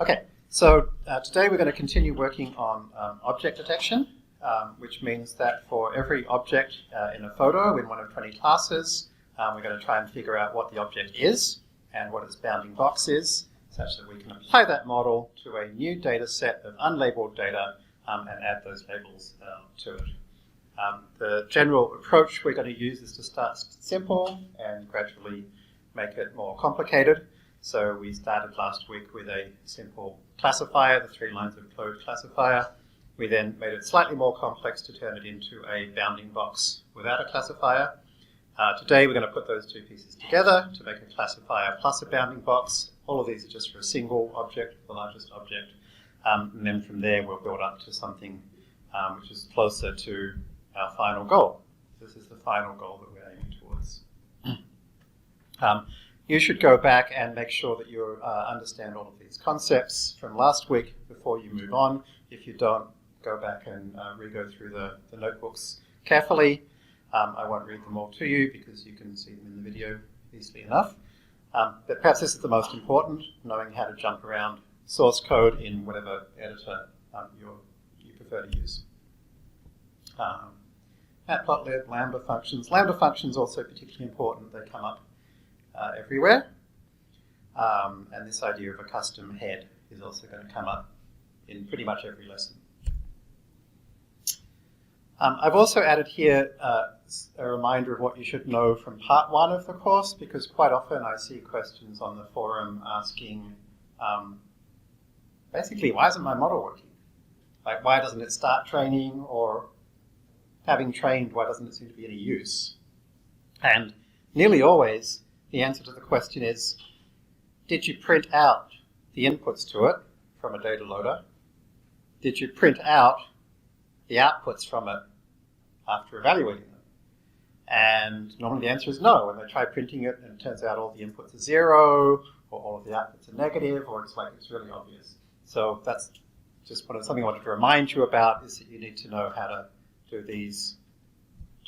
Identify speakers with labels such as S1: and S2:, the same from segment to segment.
S1: Okay, so today we're going to continue working on object detection, which means that for every object in a photo in one of 20 classes, we're going to try and figure out what the object is and what its bounding box is, such that we can apply that model to a new data set of unlabeled data and add those labels to it. The general approach we're going to use is to start simple and gradually make it more complicated. So we started last week with a simple classifier, the 3 lines of code classifier. We then made it slightly more complex to turn it into a bounding box without a classifier. Today we're going to put those two pieces together to make a classifier plus a bounding box. All of these are just for a single object, the largest object. And then from there we'll build up to something which is closer to our final goal. This is the final goal that we're aiming towards. You should go back and make sure that you understand all of these concepts from last week before you move on. If you don't, go back and re-go through the notebooks carefully. I won't read them all to you because you can see them in the video easily enough. But perhaps this is the most important, knowing how to jump around source code in whatever editor you prefer to use. Matplotlib, Lambda functions. Lambda functions also particularly important. They come up everywhere. And this idea of a custom head is also going to come up in pretty much every lesson. I've also added here a reminder of what you should know from part 1 of the course, because quite often I see questions on the forum asking, basically, why isn't my model working? Like, why doesn't it start training? Or having trained, why doesn't it seem to be any use? And nearly always, the answer to the question is, did you print out the inputs to it from a data loader? Did you print out the outputs from it after evaluating them? And normally the answer is no. When they try printing it and it turns out all the inputs are 0, or all of the outputs are negative, or it's like it's really obvious. So that's just something I wanted to remind you about, is that you need to know how to do these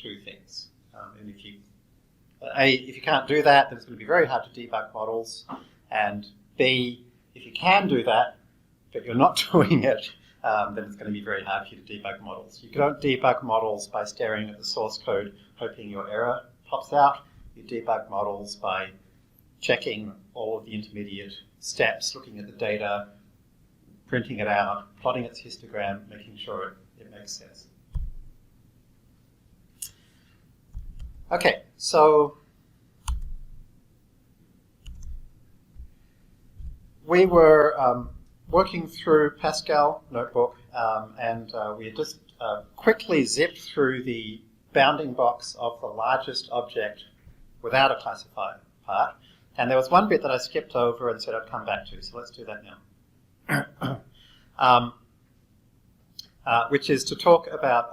S1: two things. And if you can't do that, then it's going to be very hard to debug models. And B, if you can do that, but you're not doing it, then it's going to be very hard for you to debug models. You don't debug models by staring at the source code, hoping your error pops out. You debug models by checking all of the intermediate steps, looking at the data, printing it out, plotting its histogram, making sure it makes sense. Okay, so we were working through Pascal notebook, and we had just quickly zipped through the bounding box of the largest object without a classifier part. And there was one bit that I skipped over and said I'd come back to, so let's do that now. Which is to talk about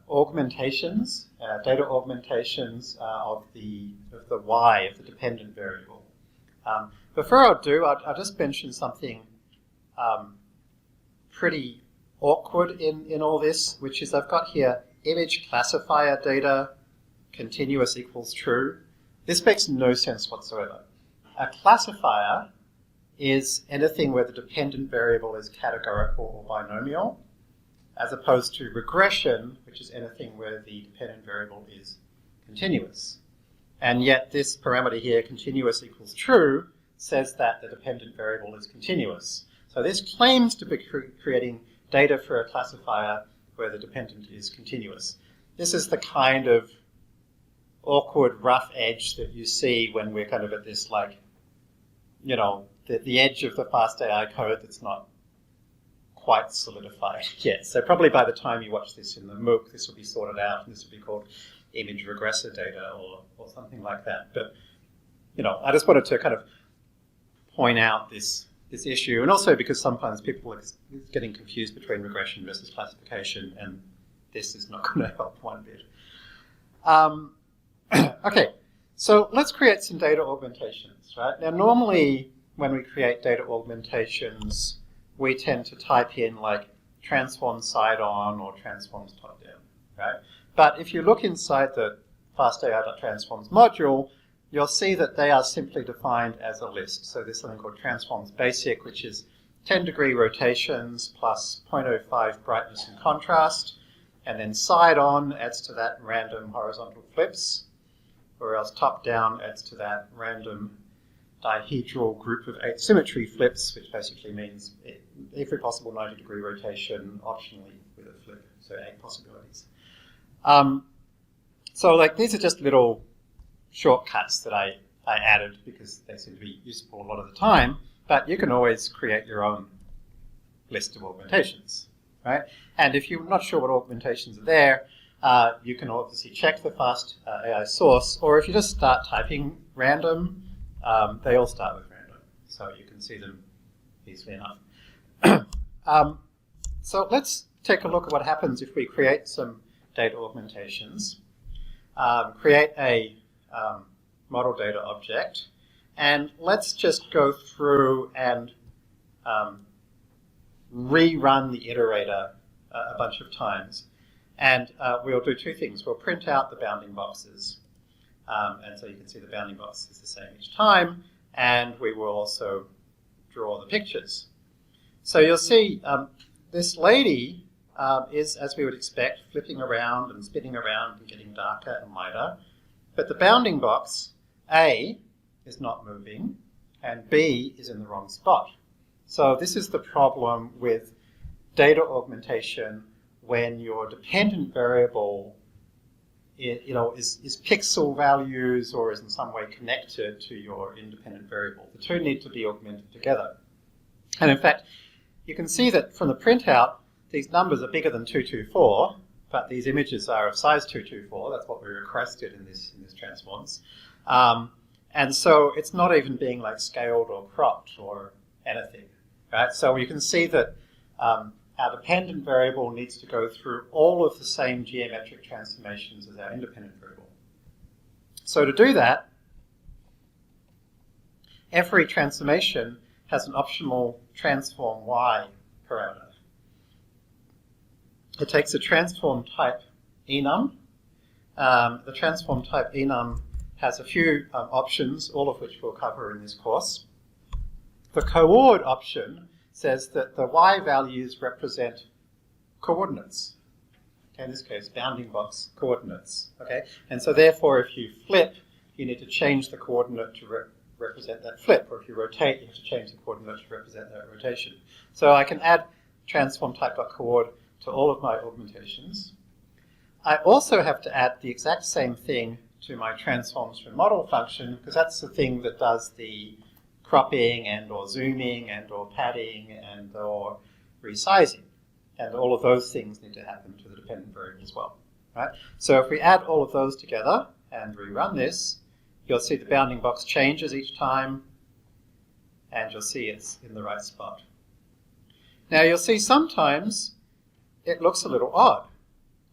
S1: augmentations, data augmentations of the y, of the dependent variable. Before I'll just mention something pretty awkward in all this, which is I've got here image classifier data continuous equals true. This makes no sense whatsoever. A classifier is anything where the dependent variable is categorical or binomial, as opposed to regression, which is anything where the dependent variable is continuous. And yet this parameter here, continuous equals true, says that the dependent variable is continuous. So this claims to be creating data for a classifier where the dependent is continuous. This is the kind of awkward, rough edge that you see when we're kind of at this, like, you know, the edge of the FastAI code that's not quite solidified yet. So probably by the time you watch this in the MOOC, this will be sorted out, and this will be called image regressor data or something like that. But, you know, I just wanted to kind of point out this issue, and also because sometimes people are getting confused between regression versus classification, and this is not going to help one bit. Okay, so let's create some data augmentations, right? Now, normally when we create data augmentations, we tend to type in like transform side on or transforms top down, right? But if you look inside the FastAI.transforms module, you'll see that they are simply defined as a list. So there's something called transforms basic, which is 10-degree rotations plus 0.05 brightness and contrast, and then side on adds to that random horizontal flips, or else top down adds to that random dihedral group of 8 symmetry flips, which basically means every possible 90-degree rotation optionally with a flip, so 8 possibilities. So like these are just little shortcuts that I added because they seem to be useful a lot of the time, but you can always create your own list of augmentations, right? And if you're not sure what augmentations are there, you can obviously check the fast AI source, or if you just start typing random, they all start with random, so you can see them easily enough. So let's take a look at what happens if we create some data augmentations, create a model data object, and let's just go through and rerun the iterator a bunch of times. And we'll do two things. We'll print out the bounding boxes. And so you can see the bounding box is the same each time. And we will also draw the pictures. So you'll see this lady is, as we would expect, flipping around and spinning around and getting darker and lighter. But the bounding box, A, is not moving, and B is in the wrong spot. So this is the problem with data augmentation when your dependent variable is pixel values or is in some way connected to your independent variable. The two need to be augmented together. And in fact, you can see that from the printout, these numbers are bigger than 224, but these images are of size 224. That's what we requested in this transforms. And so it's not even being like scaled or cropped or anything, right? So you can see that our dependent variable needs to go through all of the same geometric transformations as our independent variable. So to do that, every transformation has an optional transform y parameter. It takes a transform type enum. The transform type enum has a few options, all of which we'll cover in this course. The coord option says that the y values represent coordinates. Okay, in this case, bounding box coordinates. Okay, and so therefore, if you flip, you need to change the coordinate to represent that flip, or if you rotate, you have to change the coordinate to represent that rotation. So I can add transform type.coord to all of my augmentations. I also have to add the exact same thing to my transforms from model function, because that's the thing that does the cropping and or zooming and or padding and or resizing. And all of those things need to happen to the dependent variable as well. Right? So if we add all of those together and rerun this, you'll see the bounding box changes each time, and you'll see it's in the right spot. Now you'll see sometimes it looks a little odd,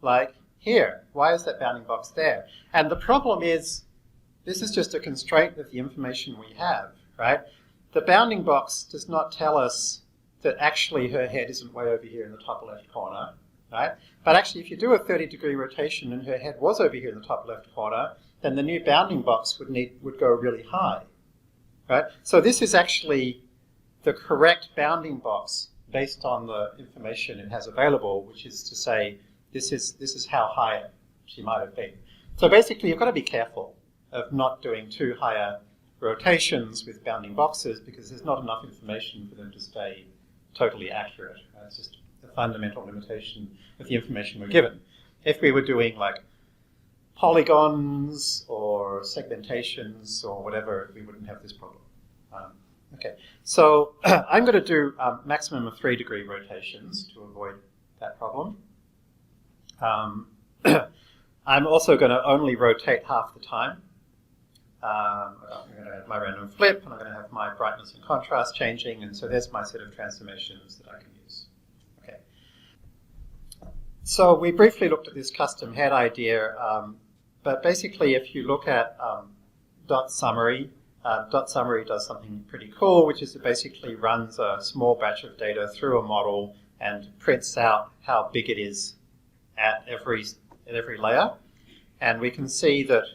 S1: like here. Why is that bounding box there? And the problem is, this is just a constraint of the information we have, right? The bounding box does not tell us that actually her head isn't way over here in the top left corner, right? But actually, if you do a 30-degree rotation and her head was over here in the top left corner, then the new bounding box would go really high, right? So this is actually the correct bounding box based on the information it has available, which is to say, this is how high she might have been. So basically, you've got to be careful of not doing too higher rotations with bounding boxes because there's not enough information for them to stay totally accurate. It's just a fundamental limitation of the information we're given. If we were doing like polygons or segmentations or whatever, we wouldn't have this problem. Okay, so I'm going to do maximum of 3-degree rotations to avoid that problem. I'm also going to only rotate half the time. I'm going to have my random flip, and I'm going to have my brightness and contrast changing, and so there's my set of transformations that I can use. Okay. So we briefly looked at this custom head idea, but basically if you look at dot summary does something pretty cool, which is it basically runs a small batch of data through a model and prints out how big it is at every layer. And we can see that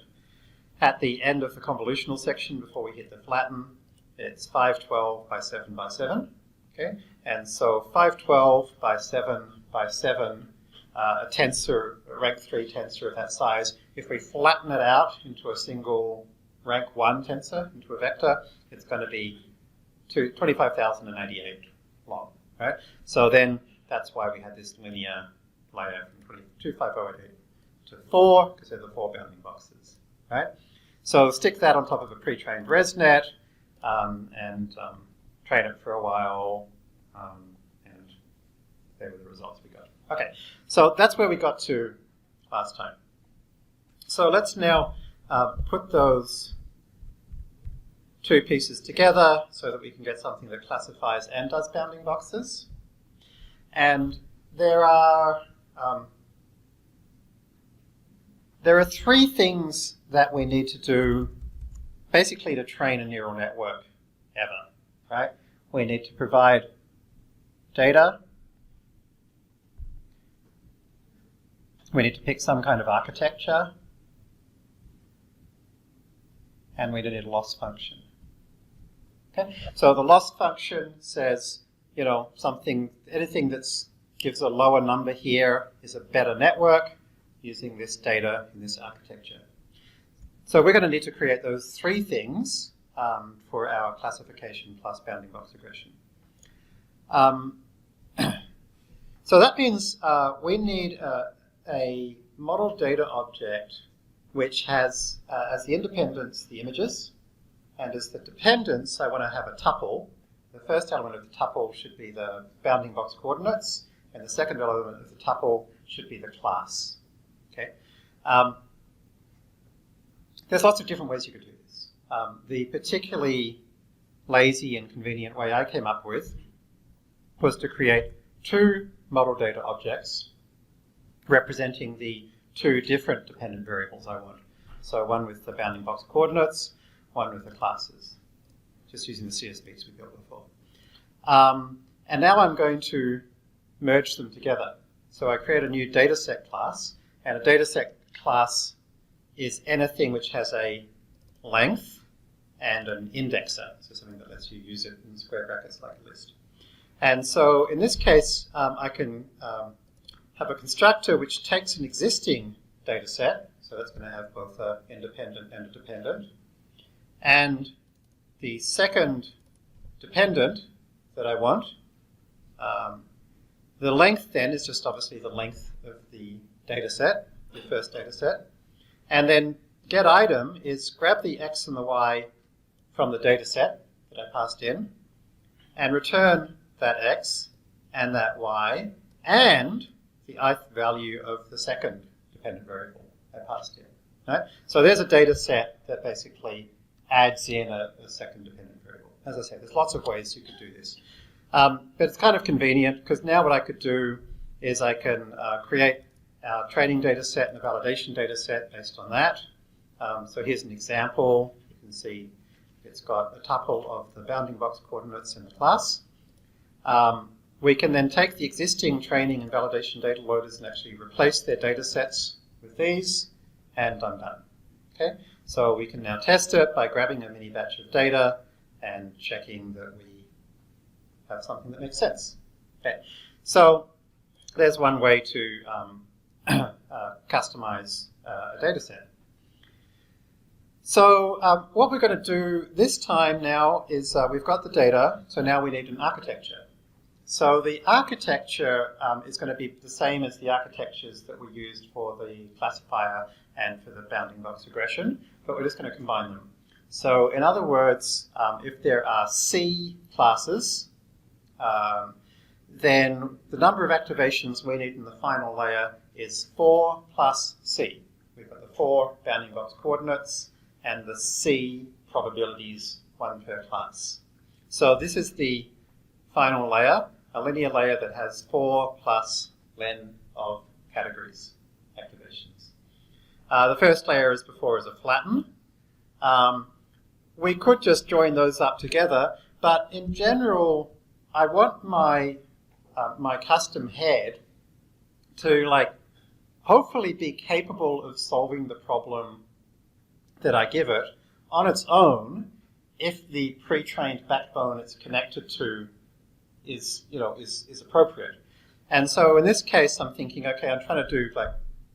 S1: at the end of the convolutional section before we hit the flatten, it's 512 by 7 by 7. Okay? And so 512 by 7 by 7, a tensor, a rank 3 tensor of that size, if we flatten it out into a single rank 1 tensor, into a vector, it's going to be 25,088 long. Right? So then that's why we had this linear layer from 25088 to 4, because they're the 4 bounding boxes. Right? So stick that on top of a pre-trained ResNet and train it for a while, and there were the results we got. Okay, so that's where we got to last time. So let's now put those two pieces together so that we can get something that classifies and does bounding boxes. And there are three things that we need to do basically to train a neural network ever, right? We need to provide data. We need to pick some kind of architecture. And we need a loss function. Okay? So the loss function says, you know, anything that gives a lower number here is a better network using this data in this architecture. So we're going to need to create those three things for our classification plus bounding box regression. So that means we need a model data object which has as the independence the images, and as the dependence I want to have a tuple. The first element of the tuple should be the bounding box coordinates, and the second element of the tuple should be the class. Okay. There's lots of different ways you could do this. The particularly lazy and convenient way I came up with was to create two model data objects representing the two different dependent variables I want. So one with the bounding box coordinates, one with the classes, just using the CSVs we built before. And now I'm going to merge them together. So I create a new dataset class, and a dataset class is anything which has a length and an indexer, so something that lets you use it in square brackets like a list. And so in this case, I can have a constructor which takes an existing data set, so that's going to have both an independent and a dependent, and the second dependent that I want, the length then is just obviously the length of the data set, the first data set, and then getItem is grab the x and the y from the data set that I passed in and return that x and that y and the ith value of the second dependent variable I passed in. Right? So there's a data set that basically adds in a second dependent variable. As I said, there's lots of ways you could do this. But it's kind of convenient because now what I could do is I can create a training data set and a validation data set based on that. So here's an example. You can see it's got a tuple of the bounding box coordinates in the class. We can then take the existing training and validation data loaders and actually replace their data sets with these, and I'm done. Okay? So we can now test it by grabbing a mini batch of data and checking that we have something that makes sense. Okay. So there's one way to customize a data set. So what we're going to do this time now is we've got the data, so now we need an architecture. So the architecture is going to be the same as the architectures that we used for the classifier and for the bounding box regression, but we're just going to combine them. So in other words, if there are C classes, then the number of activations we need in the final layer is 4 plus C. We've got the 4 bounding box coordinates and the C probabilities, 1 per class. So this is the final layer, a linear layer that has 4 plus len of categories, activations. The first layer, as before, is a flatten. We could just join those up together, but in general, I want my my custom head to hopefully be capable of solving the problem that I give it on its own, if the pre-trained backbone it's connected to is appropriate. And so in this case, I'm thinking, okay, I'm trying to do like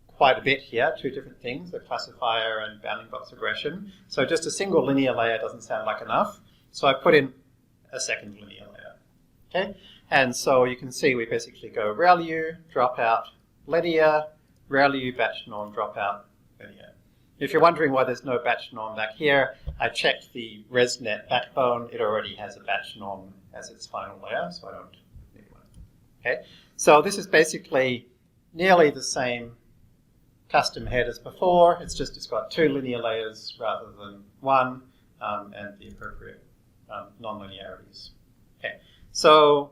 S1: quite a bit here, two different things, a classifier and bounding box regression. So just a single linear layer doesn't sound like enough. So I put in a second linear layer. Okay? And so you can see we basically go ReLU, drop out linear, ReLU, batch norm, drop out linear. If you're wondering why there's no batch norm back here, I checked the ResNet backbone. It already has a batch norm as its final layer, so I don't need one. Okay? So this is basically nearly the same custom head as before. It's just it's got two linear layers rather than one, and the appropriate non-linearities. Okay, so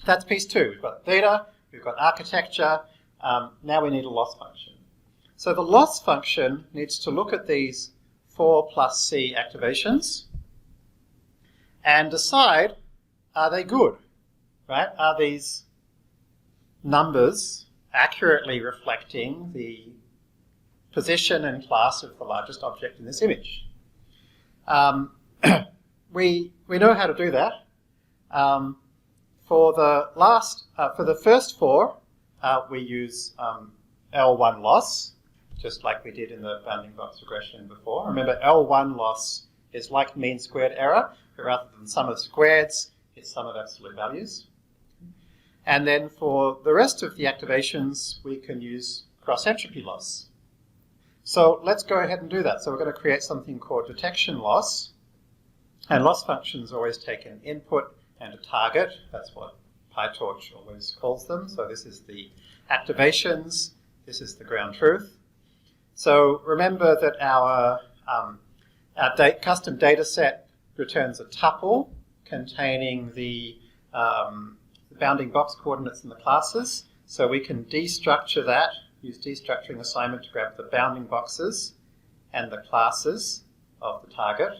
S1: that's piece two. We've got data, we've got architecture. Now we need a loss function. So the loss function needs to look at these 4 plus C activations and decide, are they good, right? Are these numbers accurately reflecting the position and class of the largest object in this image? We know how to do that. For the first 4, we use L1 loss, just like we did in the bounding box regression before. Remember, L1 loss is like mean squared error, but rather than sum of squareds, it's sum of absolute values. And then for the rest of the activations, we can use cross-entropy loss. So let's go ahead and do that. So we're going to create something called detection loss. And loss functions always take an input and a target. That's what PyTorch always calls them. So this is the activations. This is the ground truth. So remember that our custom data set returns a tuple containing the bounding box coordinates in the classes. So we can destructure that, use destructuring assignment to grab the bounding boxes and the classes of the target.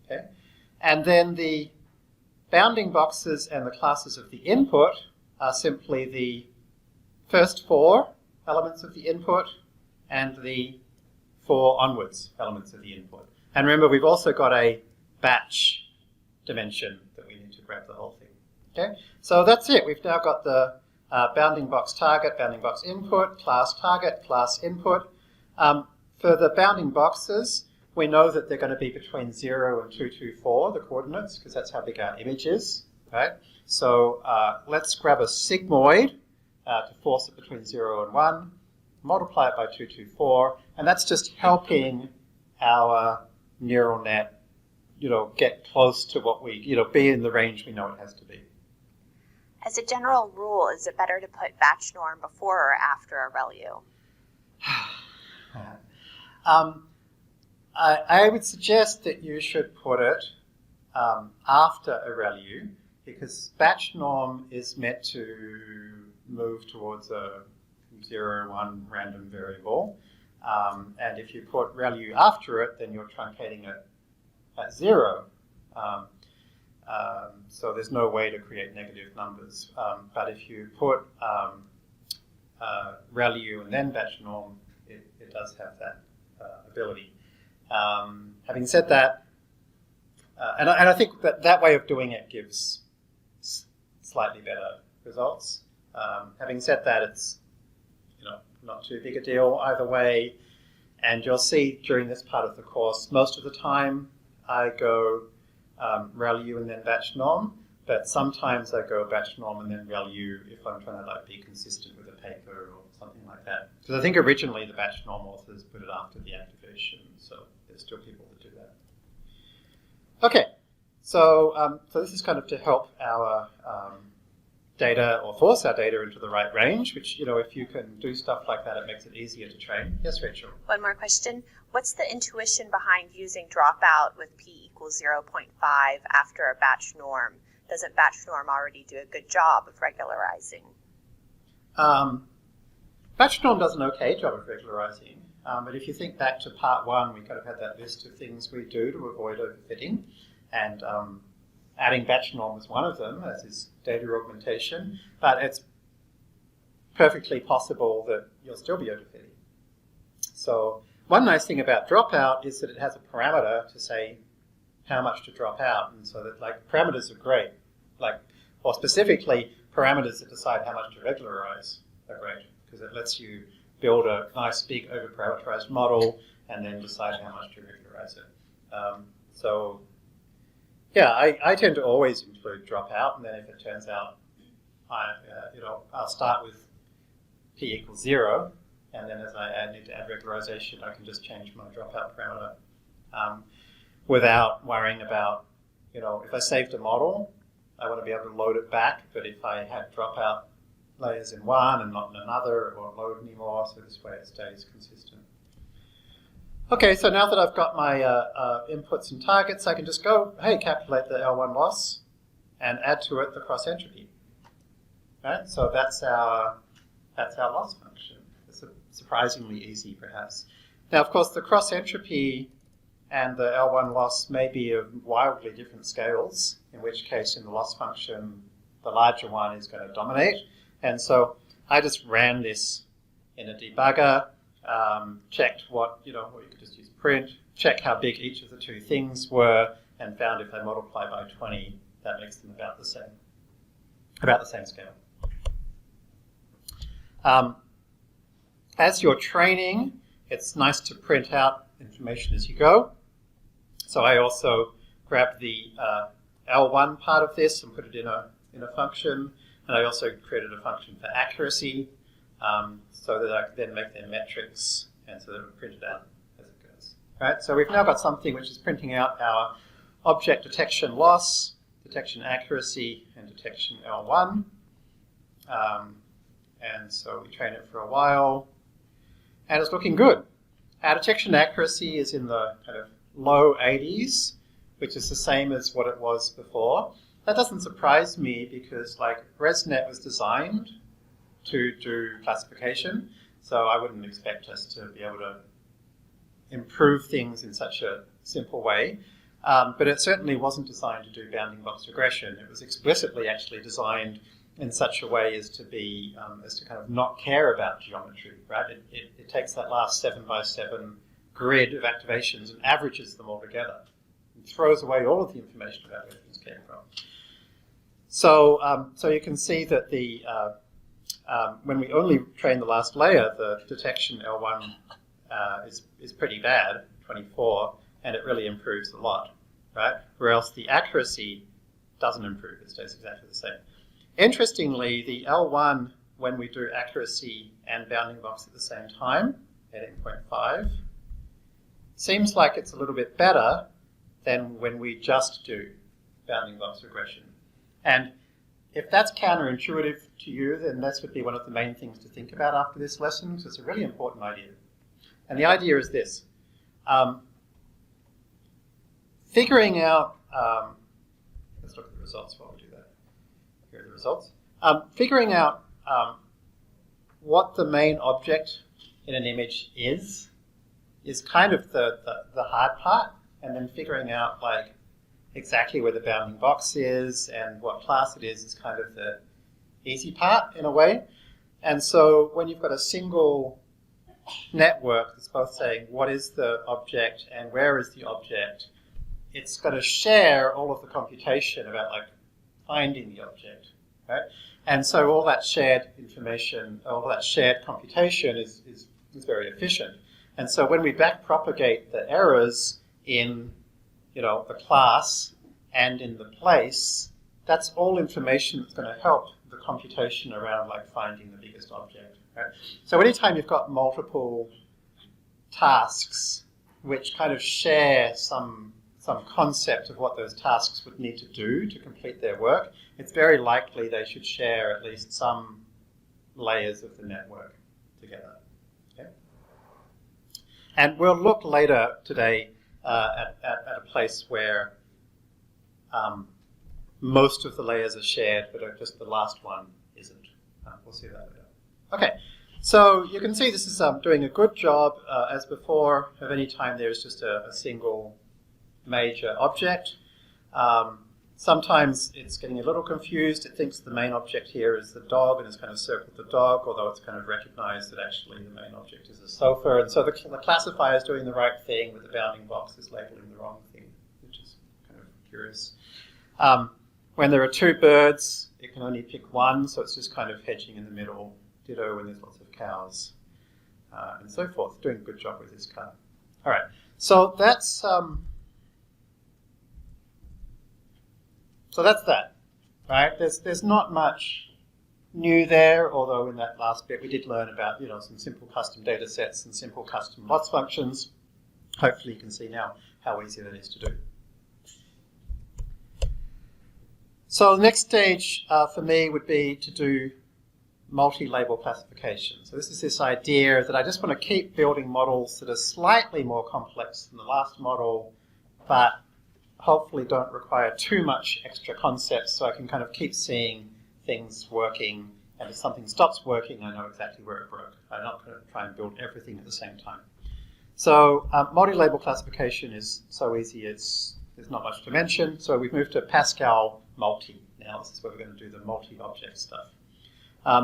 S1: Okay? And then the bounding boxes and the classes of the input are simply the first 4 elements of the input and the 4 onwards elements of the input. And remember, we've also got a batch dimension that we need to grab the whole thing. Okay, so that's it. We've now got the bounding box target, bounding box input, class target, class input. For the bounding boxes, we know that they're going to be between 0 and 224, the coordinates, because that's how big our image is. Right? So let's grab a sigmoid to force it between 0 and 1, multiply it by 224, and that's just helping our neural net, get close to what we, be in the range we know it has to be.
S2: As a general rule, is it better to put batch norm before or after a ReLU?
S1: I would suggest that you should put it after a ReLU, because batch norm is meant to move towards a 0, 1 random variable. And if you put ReLU after it, then you're truncating it at 0. So there's no way to create negative numbers. But if you put ReLU and then batch norm, it does have that ability. Having said that, and I think that way of doing it gives slightly better results. Having said that, it's not too big a deal either way. And you'll see during this part of the course, most of the time I go ReLU and then batch norm, but sometimes I go batch norm and then ReLU if I'm trying to be consistent with a paper or something like that. Because I think originally the batch norm authors put it after the activation, so there's still people that do that. Okay, so this is kind of to help our data, or force our data into the right range, which, if you can do stuff like that, it makes it easier to train. Yes, Rachel?
S2: One more question. What's the intuition behind using dropout with p equals 0.5 after a batch norm? Doesn't batch norm already do a good job of regularizing?
S1: Batch norm does an okay job of regularizing, but if you think back to part 1, we kind of had that list of things we do to avoid overfitting, and adding batch norm is one of them, as is data augmentation, but it's perfectly possible that you'll still be overfitting. So one nice thing about dropout is that it has a parameter to say how much to drop out, and so that like parameters are great. Like, or specifically, parameters that decide how much to regularize are great, because it lets you build a nice big over-parameterized model and then decide how much to regularize it. So yeah, I tend to always include dropout, and then if it turns out I'll start with p equals 0, and then as I need to add regularization, I can just change my dropout parameter without worrying about, if I saved a model, I want to be able to load it back, but if I had dropout layers in one and not in another, it won't load anymore, so this way it stays consistent. Okay, so now that I've got my inputs and targets, I can just go, hey, calculate the L1 loss and add to it the cross entropy. Right? So that's our loss function. It's surprisingly easy, perhaps. Now, of course, the cross entropy and the L1 loss may be of wildly different scales, in which case in the loss function, the larger one is going to dominate. And so I just ran this in a debugger, checked what, or you could just use print, check how big each of the two things were, and found if I multiply by 20, that makes them about the same scale. As you're training, it's nice to print out information as you go. So I also grabbed the L1 part of this and put it in a function, and I also created a function for accuracy, so that I could then make their metrics, and so that it would print it out as it goes. Right? So we've now got something which is printing out our object detection loss, detection accuracy, and detection L1. And so we train it for a while, and it's looking good. Our detection accuracy is in the kind of low 80s, which is the same as what it was before. That doesn't surprise me because ResNet was designed to do classification, so I wouldn't expect us to be able to improve things in such a simple way. But it certainly wasn't designed to do bounding box regression. It was explicitly actually designed in such a way as to be as to kind of not care about geometry, right? It takes that last 7x7 grid of activations and averages them all together and throws away all of the information about where things came from. So so you can see that the when we only train the last layer, the detection L1 is pretty bad, 24, and it really improves a lot, right? Whereas the accuracy doesn't improve, it stays exactly the same. Interestingly, the L1, when we do accuracy and bounding box at the same time, at 8.5, seems like it's a little bit better than when we just do bounding box regression. And if that's counterintuitive to you, then this would be one of the main things to think about after this lesson, because it's a really important idea. And the idea is this. Figuring out, let's look at the results while we do that. Here are the results. Figuring out what the main object in an image is kind of the hard part, and then figuring out exactly where the bounding box is and what class it is kind of the easy part in a way. And so when you've got a single network that's both saying what is the object and where is the object, it's going to share all of the computation about finding the object, right? And so all that shared information, all that shared computation is very efficient. And so when we backpropagate the errors in the class and in the place, that's all information that's going to help the computation around finding the biggest object, right? So anytime you've got multiple tasks which kind of share some concept of what those tasks would need to do to complete their work, it's very likely they should share at least some layers of the network together. Okay? And we'll look later today at a place where most of the layers are shared, but just the last one isn't. We'll see that later. Okay, so you can see this is doing a good job, as before, of any time there's just a single major object. Sometimes it's getting a little confused. It thinks the main object here is the dog and has kind of circled the dog, although it's kind of recognized that actually the main object is a sofa. And so the classifier is doing the right thing, but the bounding box is labeling the wrong thing, which is kind of curious. When there are two birds, it can only pick one, so it's just kind of hedging in the middle. Ditto when there's lots of cows, and so forth. Doing a good job with this car. All right, so that's that, right? There's not much new there, although in that last bit we did learn about some simple custom data sets and simple custom loss functions. Hopefully you can see now how easy that is to do. So the next stage for me would be to do multi-label classification. So this is this idea that I just want to keep building models that are slightly more complex than the last model, but hopefully don't require too much extra concepts, so I can kind of keep seeing things working, and if something stops working, I know exactly where it broke. I'm not going to try and build everything at the same time. So multi-label classification is so easy, there's not much to mention. So we've moved to Pascal multi. Now this is where we're going to do the multi-object stuff.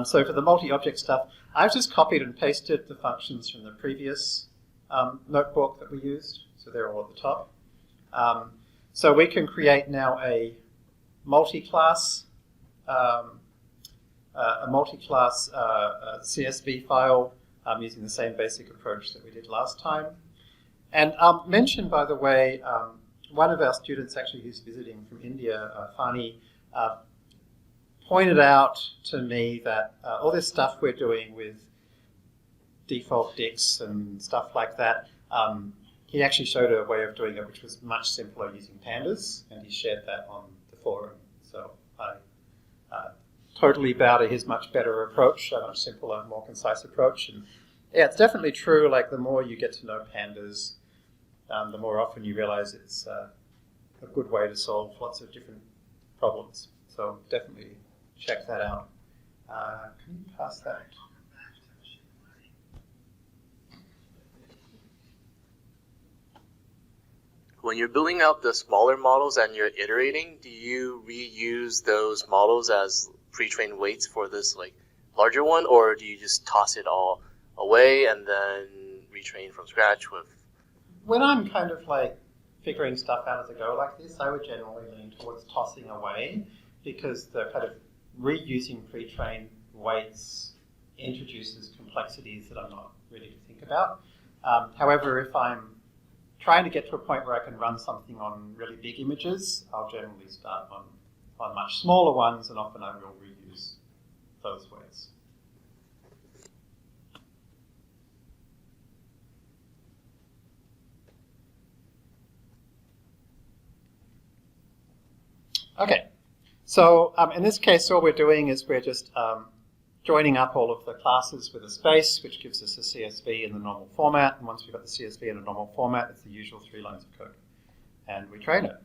S1: So for the multi-object stuff, I've just copied and pasted the functions from the previous notebook that we used. So they're all at the top. So we can create now a multi-class CSV file using the same basic approach that we did last time. And mention, by the way, one of our students actually who's visiting from India, Fani, pointed out to me that all this stuff we're doing with default dicts and stuff like that, he actually showed a way of doing it which was much simpler using pandas, and he shared that on the forum. So I totally bow to his much better approach, a much simpler, more concise approach. And yeah, it's definitely true, like the more you get to know pandas, the more often you realize it's a good way to solve lots of different problems. So definitely check that out. Can you pass that?
S3: When you're building out the smaller models and you're iterating, do you reuse those models as pre-trained weights for this larger one, or do you just toss it all away and then retrain from scratch with?
S1: When I'm kind of figuring stuff out as I go like this, I would generally lean towards tossing away, because the kind of reusing pre-trained weights introduces complexities that I'm not ready to think about. However, if I'm trying to get to a point where I can run something on really big images, I'll generally start on much smaller ones, and often I will reuse those weights. Okay, so in this case, all we're doing is we're just joining up all of the classes with a space, which gives us a CSV in the normal format. And once we've got the CSV in a normal format, it's the usual 3 lines of code. And we train it.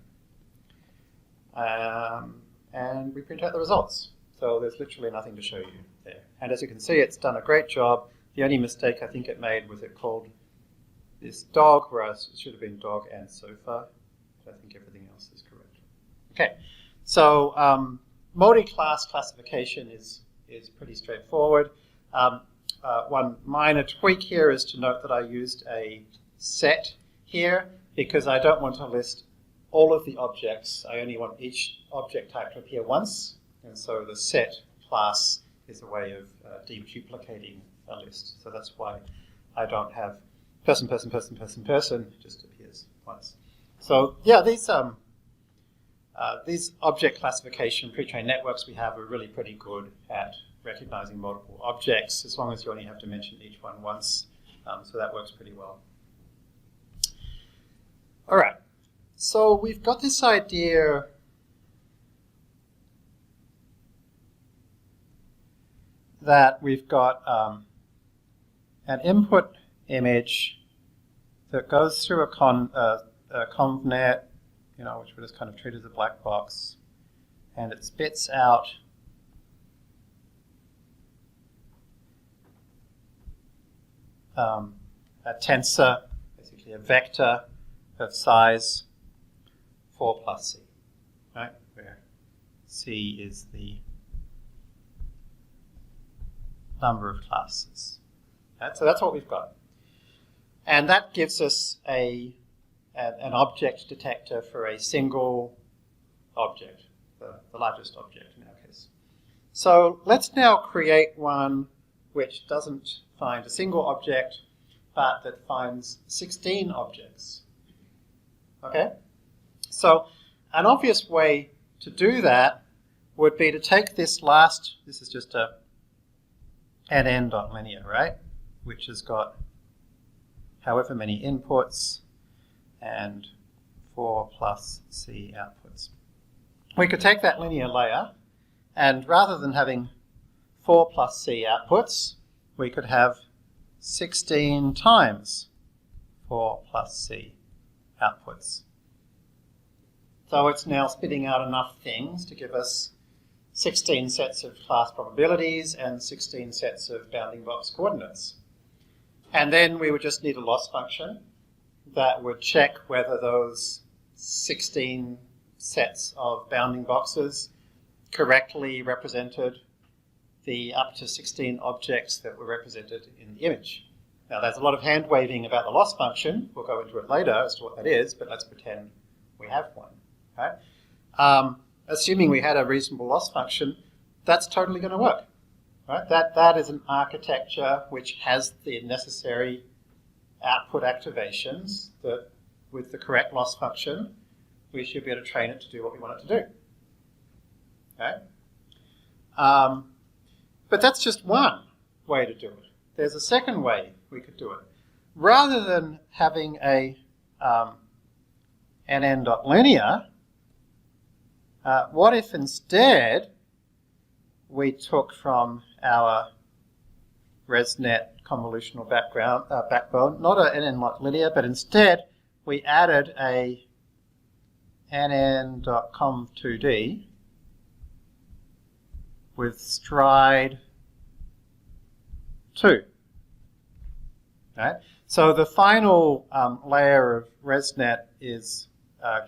S1: And we print out the results. So there's literally nothing to show you there. And as you can see, it's done a great job. The only mistake I think it made was it called this dog, whereas it should have been dog and sofa. But I think everything else is correct. Okay, so multi-class classification is pretty straightforward. One minor tweak here is to note that I used a set here because I don't want to list all of the objects. I only want each object type to appear once, and so the set class is a way of deduplicating a list. So that's why I don't have person, person, person, person, person. It just appears once. So yeah, these object classification pre-trained networks we have are really pretty good at recognizing multiple objects, as long as you only have to mention each one once. So that works pretty well. All right, so we've got this idea that we've got an input image that goes through a convnet, which we just kind of treat as a black box, and it spits out a tensor, basically a vector of size 4 plus c. Right? We C is the number of classes. Right? So that's what we've got. And that gives us an object detector for a single object, the largest object in our case. So let's now create one which doesn't find a single object, but that finds 16 objects. Okay? So an obvious way to do that would be to take this is just an n.linear, right? Which has got however many inputs and 4 plus C outputs. We could take that linear layer, and rather than having 4 plus C outputs, we could have 16 times 4 plus C outputs. So it's now spitting out enough things to give us 16 sets of class probabilities and 16 sets of bounding box coordinates. And then we would just need a loss function that would check whether those 16 sets of bounding boxes correctly represented the up to 16 objects that were represented in the image. Now there's a lot of hand waving about the loss function. We'll go into it later as to what that is, but let's pretend we have one. Right? Assuming we had a reasonable loss function, that's totally going to work. Right? That is an architecture which has the necessary output activations that with the correct loss function, we should be able to train it to do what we want it to do. Okay? But that's just one way to do it. There's a second way we could do it. Rather than having a nn.linear, what if instead we took from our ResNet convolutional backbone, not an nn.linear, but instead we added a nn.conv2d with stride 2. Right? So the final layer of ResNet is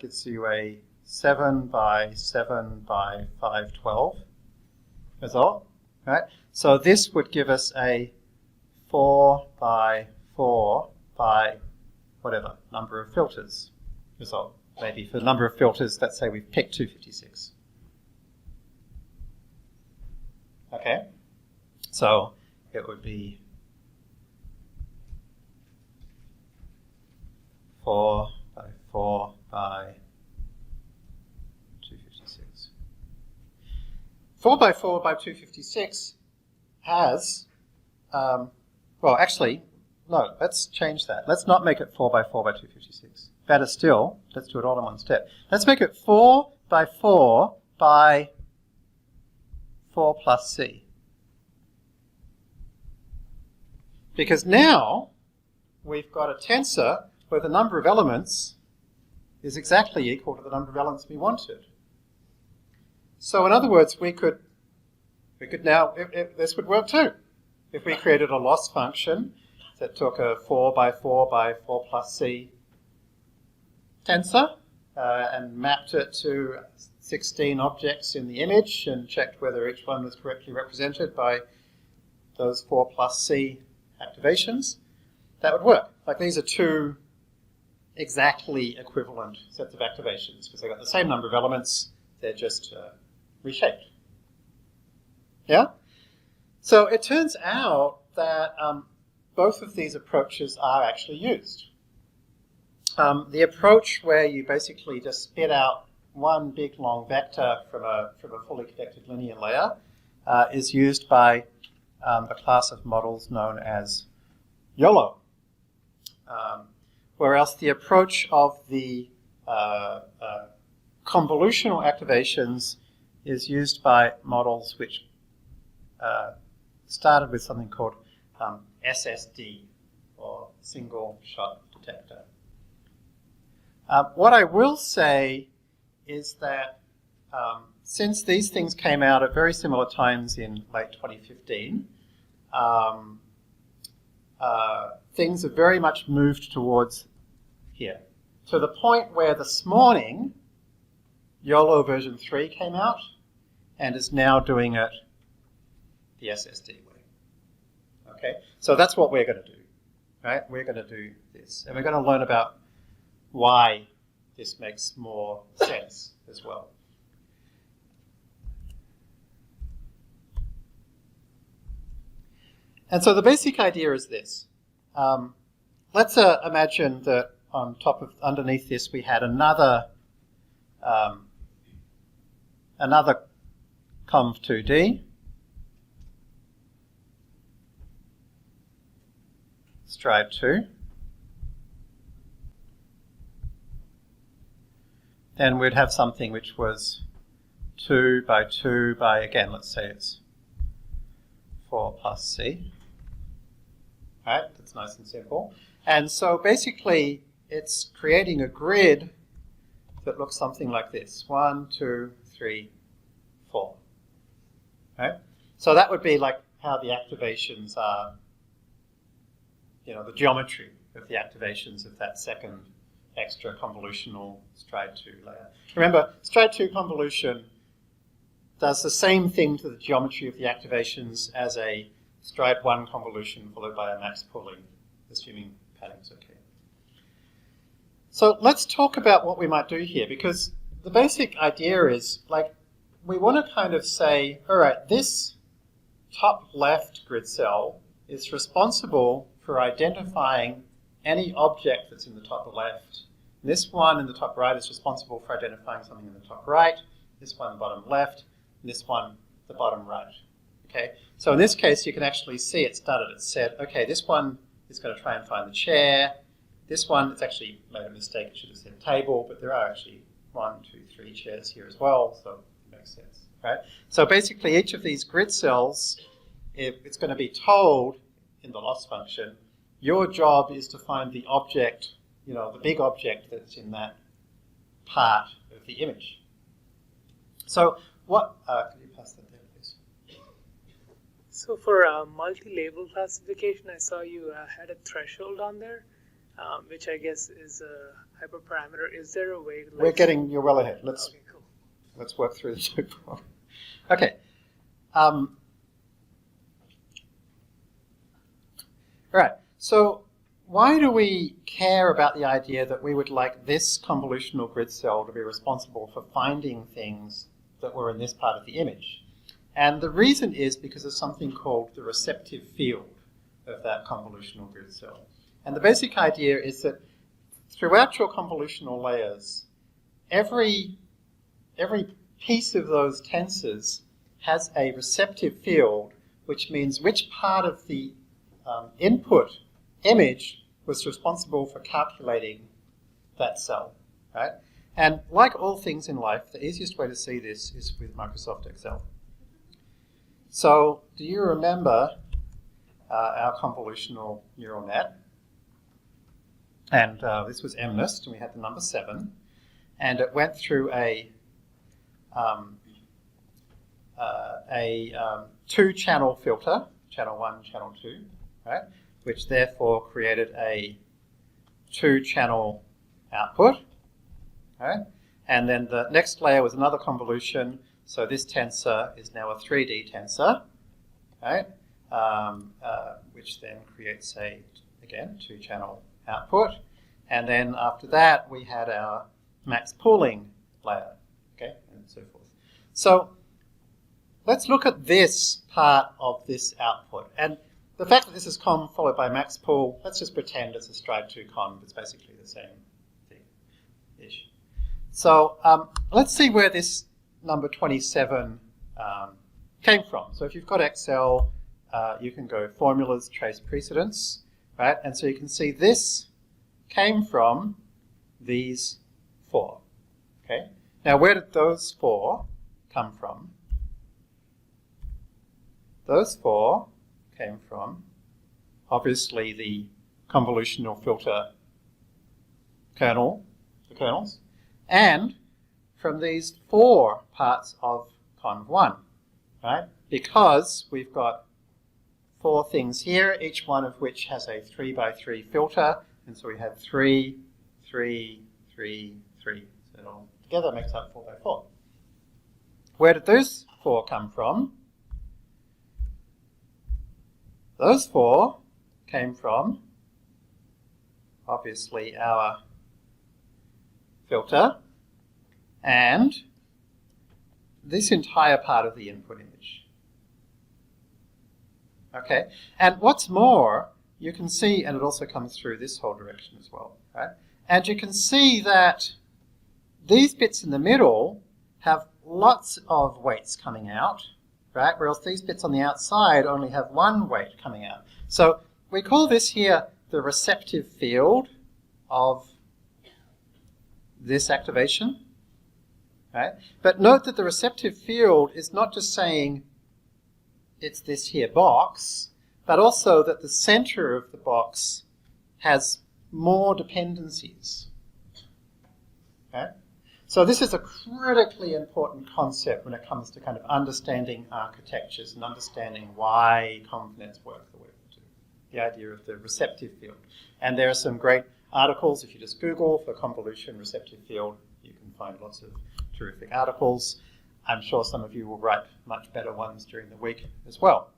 S1: gives you a 7 by 7 by 512 result. Right? So this would give us a 4 by 4 by whatever number of filters result. Maybe for the number of filters, let's say we've picked 256. Okay? So it would be 4 by 4 by 256. 4 by 4 by 256 has, well, actually, no, let's change that. Let's not make it 4 by 4 by 256. Better still, let's do it all in one step. Let's make it 4 by 4 by 4 plus C. Because now we've got a tensor where the number of elements is exactly equal to the number of elements we wanted. So in other words, we could now, this would work too. If we created a loss function that took a 4 by 4 by 4 plus C tensor and mapped it to 16 objects in the image and checked whether each one was correctly represented by those 4 plus C activations, that would work. Like these are two exactly equivalent sets of activations because they've got the same number of elements, they're just reshaped. Yeah? So it turns out that both of these approaches are actually used. The approach where you basically just spit out one big long vector from a fully connected linear layer is used by a class of models known as Yolo. Whereas the approach of the convolutional activations is used by models which started with something called Ssd, or single shot detector. What I will say is that since these things came out at very similar times in late 2015, things have very much moved towards here, to the point where this morning Yolo version 3 came out, and is now doing it the SSD way. Okay, so that's what we're going to do, right? We're going to do this, and we're going to learn about why this makes more sense as well. And so the basic idea is this. Let's imagine that on top of, underneath this, we had another conv2d, stride 2. Then we'd have something which was 2 by 2 by, again, let's say it's 4 plus c. Right, that's nice and simple. And so basically, it's creating a grid that looks something like this. 1, 2, 3, 4. Right? So that would be like how the activations are, you know, the geometry of the activations of that second extra convolutional stride 2 layer. Remember, stride 2 convolution does the same thing to the geometry of the activations as a stride 1 convolution followed by a max pooling, assuming padding's okay. So let's talk about what we might do here, because the basic idea is, like, we want to kind of say, all right, this top left grid cell is responsible for identifying any object that's in the top left. And this one in the top right is responsible for identifying something in the top right, this one in the bottom left, and this one the bottom right. Okay, so in this case, you can actually see it started. It said, okay, this one is going to try and find the chair. This one, it's actually made a mistake. It should have said table, but there are actually 1, 2, 3 chairs here as well, so it makes sense, right? So basically, each of these grid cells, if it's going to be told in the loss function, your job is to find the object, you know, the big object that's in that part of the image. So what, could you pass that there, please?
S4: So for multi-label classification, I saw you had a threshold on there, which I guess is a hyperparameter. Is there a way to...
S1: You're well ahead.
S4: Okay, cool.
S1: Let's work through the two problems. Okay. All right. So why do we care about the idea that we would like this convolutional grid cell to be responsible for finding things that were in this part of the image? And the reason is because of something called the receptive field of that convolutional grid cell. And the basic idea is that throughout your convolutional layers, every piece of those tensors has a receptive field, which means which part of the input image was responsible for calculating that cell, right? And like all things in life, the easiest way to see this is with Microsoft Excel. So do you remember our convolutional neural net? And this was MNIST, and we had the number 7. And it went through a 2-channel filter, channel 1, channel 2, right? Which therefore created a 2-channel output, right? And then the next layer was another convolution. So this tensor is now a 3D tensor, right? Which then creates a, again, 2-channel output. And then after that, we had our max pooling layer, okay, and so forth. So let's look at this part of this output. And the fact that this is conv followed by max pool, let's just pretend it's a stride 2 conv. It's basically the same thing-ish. So let's see where this number 27 came from. So if you've got Excel, you can go formulas, trace precedence, right? And so you can see this came from these 4, okay? Now where did those 4 come from? Those 4 came from, obviously, the convolutional filter kernel, the kernels, and from these 4 parts of conv1, right? Because we've got 4 things here, each one of which has a 3 by 3 filter, and so we have 3, 3, 3, 3. So it all together makes up 4 by 4. Where did those 4 come from? Those 4 came from, obviously, our filter and this entire part of the input image. Okay, and what's more, you can see, and it also comes through this whole direction as well, right? And you can see that these bits in the middle have lots of weights coming out, right? Whereas these bits on the outside only have one weight coming out. So we call this here the receptive field of this activation, right? But note that the receptive field is not just saying it's this here box, but also that the center of the box has more dependencies. Okay? So this is a critically important concept when it comes to kind of understanding architectures and understanding why convnets work the way they do. The idea of the receptive field. And there are some great articles, if you just Google for convolution receptive field, you can find lots of terrific articles. I'm sure some of you will write much better ones during the week as well.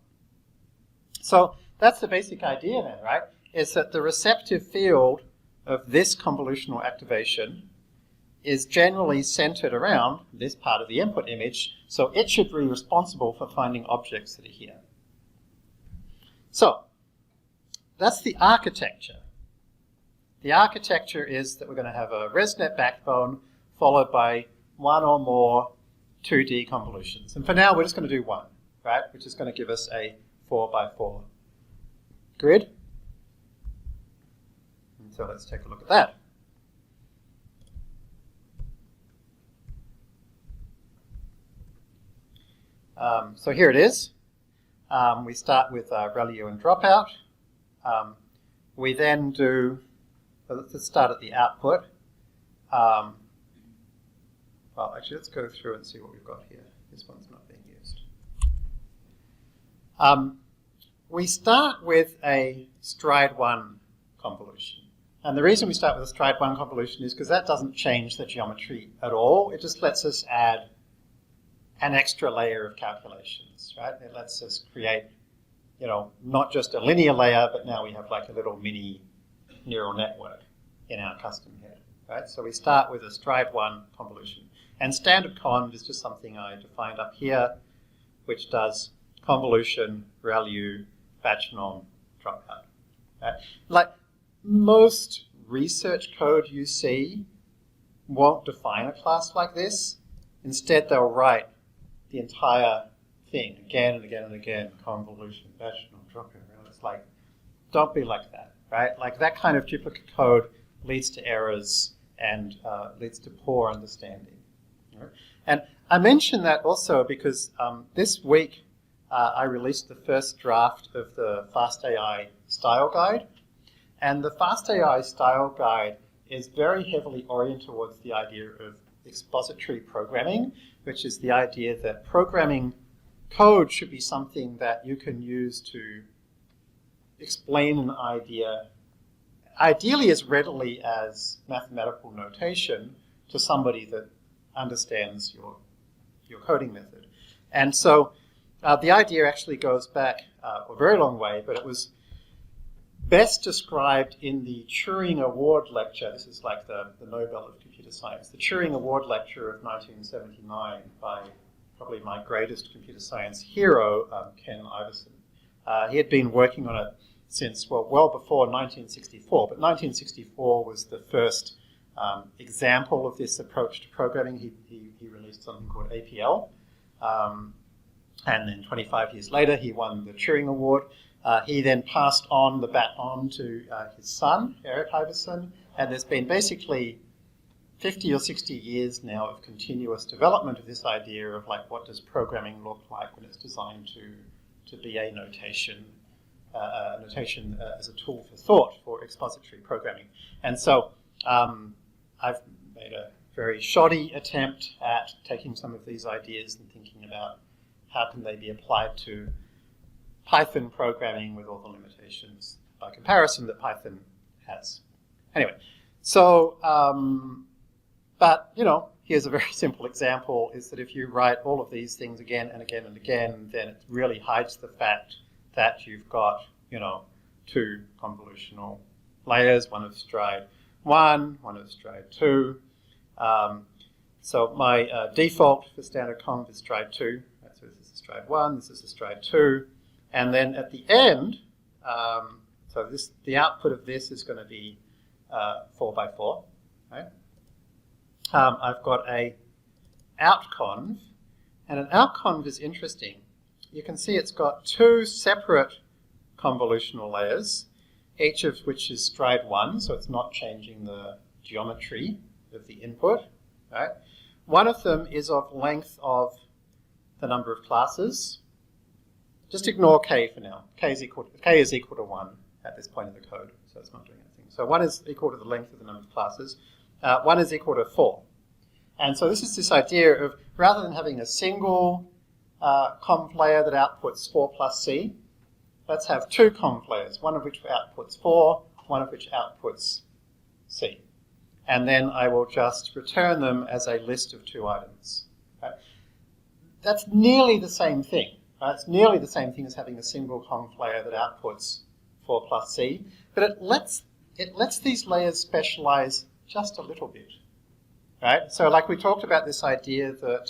S1: So that's the basic idea then, right? Is that the receptive field of this convolutional activation is generally centered around this part of the input image, so it should be responsible for finding objects that are here. So that's the architecture. The architecture is that we're going to have a ResNet backbone followed by one or more 2D convolutions. And for now, we're just going to do one, right? Which is going to give us a 4x4 grid. And so let's take a look at that. So here it is. We start with ReLU and dropout. We then do, let's start at the output. Well, actually, let's go through and see what we've got here. This one's not being used. We start with a stride 1 convolution. And the reason we start with a stride 1 convolution is because that doesn't change the geometry at all. It just lets us add an extra layer of calculations, right? It lets us create, you know, not just a linear layer, but now we have like a little mini neural network in our custom head, right? So we start with a stride 1 convolution. And standard conv is just something I defined up here, which does convolution, ReLU, batch norm, dropout. Right? Like most research code you see won't define a class like this. Instead, they'll write the entire thing again and again and again, convolution, batch norm, dropout. It's like, don't be like that, right? Like that kind of duplicate code leads to errors and leads to poor understanding. Right? And I mention that also because this week I released the first draft of the FastAI style guide. And the FastAI style guide is very heavily oriented towards the idea of expository programming, which is the idea that programming code should be something that you can use to explain an idea, ideally as readily as mathematical notation, to somebody that understands your coding method. And so the idea actually goes back a very long way, but it was best described in the Turing Award lecture. This is like the Nobel of Computer Science. The Turing Award lecture of 1979 by probably my greatest computer science hero, Ken Iverson. He had been working on it since, well before 1964, but 1964 was the first example of this approach to programming. He released something called APL. And then 25 years later, he won the Turing Award. He then passed on the baton to his son, Eric Iverson, and there's been basically 50 or 60 years now of continuous development of this idea of like what does programming look like when it's designed to be a notation as a tool for thought for expository programming. And so I've made a very shoddy attempt at taking some of these ideas and thinking about how can they be applied to Python programming with all the limitations by comparison that Python has. Anyway, so, but, you know, here's a very simple example, is that if you write all of these things again and again and again, then it really hides the fact that you've got, you know, two convolutional layers, one of stride 1, one of stride 2. So my default for standard conv is stride 2. Right, so this is stride 1, this is a stride 2. And then at the end, so the output of this is going to be 4 by 4. Right? I've got a outconv, and an outconv is interesting. You can see it's got two separate convolutional layers, each of which is stride 1, so it's not changing the geometry of the input. Right? One of them is of length of the number of classes. Just ignore k for now. K is equal to 1 at this point in the code, so it's not doing anything. So 1 is equal to the length of the number of classes. 1 is equal to 4. And so this is this idea of, rather than having a single conv layer that outputs 4 plus c, let's have two conv layers, one of which outputs 4, one of which outputs c. And then I will just return them as a list of 2 items. Right? That's nearly the same thing. Right? It's nearly the same thing as having a single conv layer that outputs 4 plus c, but it lets these layers specialize just a little bit. Right? So like we talked about this idea that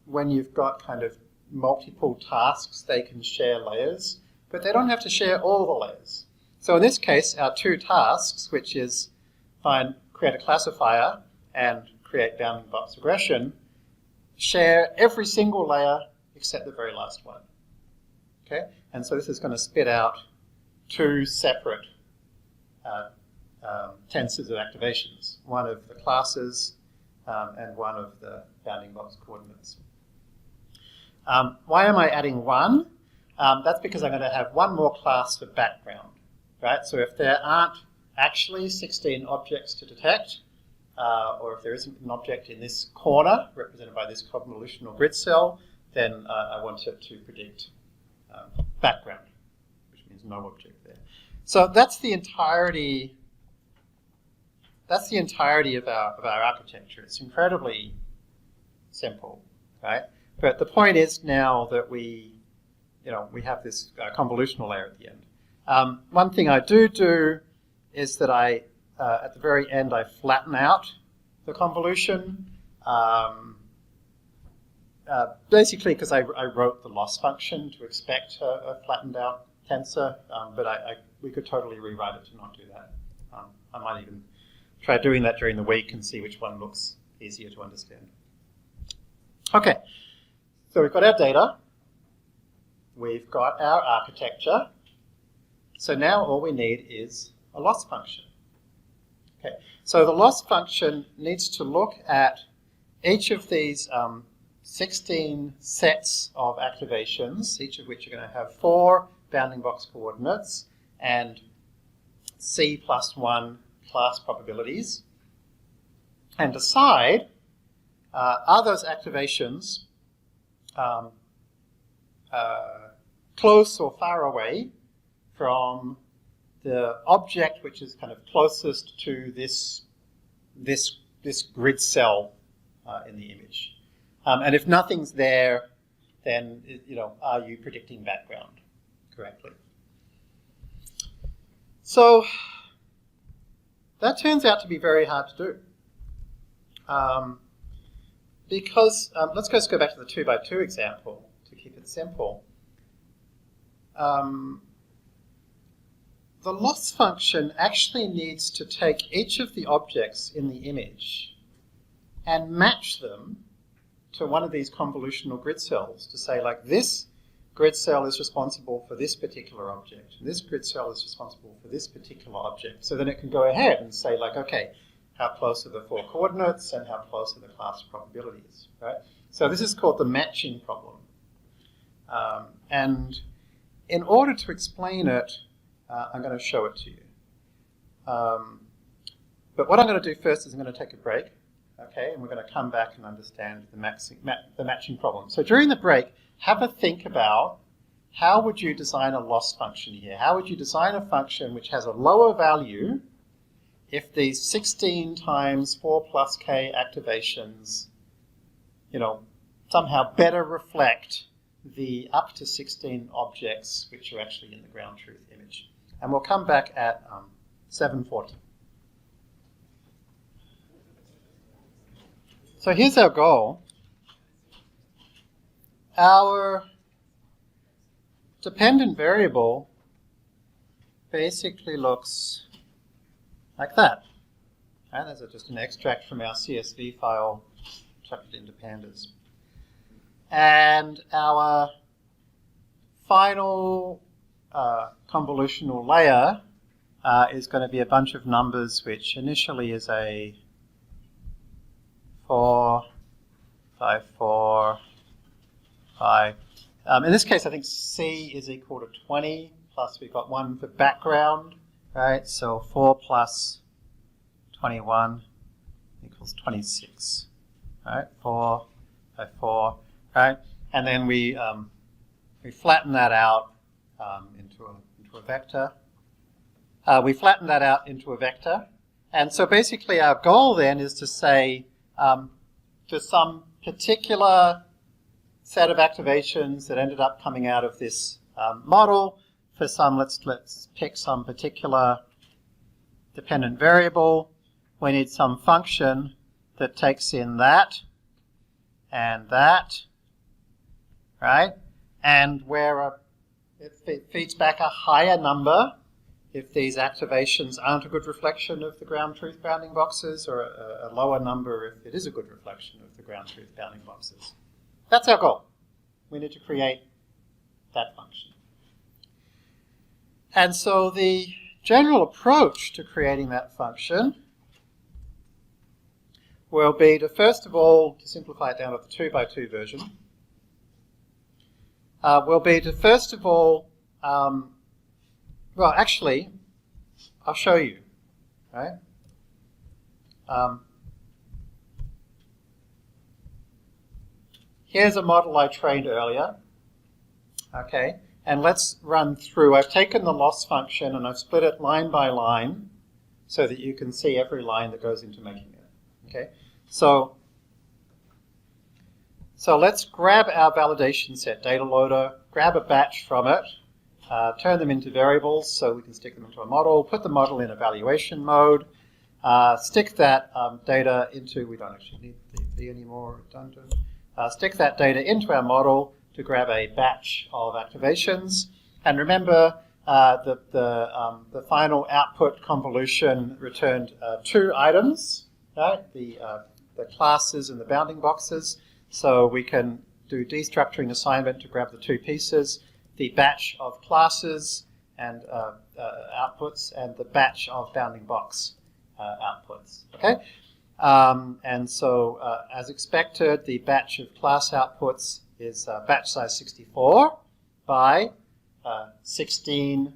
S1: when you've got kind of multiple tasks, they can share layers, but they don't have to share all the layers. So in this case, our 2 tasks, which is create a classifier and create bounding box regression, share every single layer except the very last one. Okay? And so this is going to spit out 2 separate tensors of activations, one of the classes and one of the bounding box coordinates. Why am I adding 1? That's because I'm going to have one more class for background. Right? So if there aren't actually 16 objects to detect, or if there isn't an object in this corner represented by this convolutional grid cell, then I want it to predict background, which means no object there. So that's the entirety. That's the entirety of our architecture. It's incredibly simple, right? But the point is now that we have this convolutional layer at the end. One thing I do is that at the very end, I flatten out the convolution. Basically, because I wrote the loss function to expect a flattened out tensor, but we could totally rewrite it to not do that. I might even try doing that during the week and see which one looks easier to understand. Okay, so we've got our data. We've got our architecture. So now all we need is a loss function. Okay, so the loss function needs to look at each of these 16 sets of activations, each of which are going to have 4 bounding box coordinates and c plus 1 class probabilities, and decide are those activations close or far away from the object which is kind of closest to this grid cell in the image. And if nothing's there, then are you predicting background correctly? So that turns out to be very hard to do. Because, let's just go back to the 2 by 2 example to keep it simple. The loss function actually needs to take each of the objects in the image and match them to one of these convolutional grid cells to say, like, this grid cell is responsible for this particular object, and this grid cell is responsible for this particular object. So then it can go ahead and say, like, okay, how close are the 4 coordinates and how close are the class probabilities, right? So this is called the matching problem. And in order to explain it, I'm going to show it to you. But what I'm going to do first is I'm going to take a break, okay, and we're going to come back and understand the matching problem. So during the break, have a think about how would you design a loss function here? How would you design a function which has a lower value if these 16 times 4 plus k activations, somehow better reflect the up to 16 objects which are actually in the ground truth image. And we'll come back at 7:40. So here's our goal. Our dependent variable basically looks like that. And there's just an extract from our CSV file chucked into pandas. And our final convolutional layer is going to be a bunch of numbers, which initially is a 4, 5, 4, 5. In this case, I think C is equal to 20, plus we've got 1 for background, right? So 4 plus 21 equals 26, right? 4 by 4, right? And then we flatten that out into a vector. We flatten that out into a vector. And so basically our goal then is to say for some particular set of activations that ended up coming out of this model, for some, let's pick some particular dependent variable, we need some function that takes in that and that, right? And where it feeds back a higher number if these activations aren't a good reflection of the ground truth bounding boxes, or a lower number if it is a good reflection of the ground truth bounding boxes. That's our goal. We need to create that function. And so the general approach to creating that function will be to, first of all, to simplify it down to the 2x2 version, will be to, first of all, well, actually, I'll show you, right? Here's a model I trained earlier, okay? And let's run through. I've taken the loss function and I've split it line by line so that you can see every line that goes into making it, okay? So let's grab our validation set data loader, grab a batch from it, turn them into variables so we can stick them into a model, put the model in evaluation mode, stick that data into, we don't actually need the V anymore, redundant. Stick that data into our model to grab a batch of activations. And remember, the final output convolution returned 2 items, right? The classes and the bounding boxes. So we can do destructuring assignment to grab the 2 pieces, the batch of classes and outputs, and the batch of bounding box outputs. Okay. And so, as expected, the batch of class outputs is batch size 64 by 16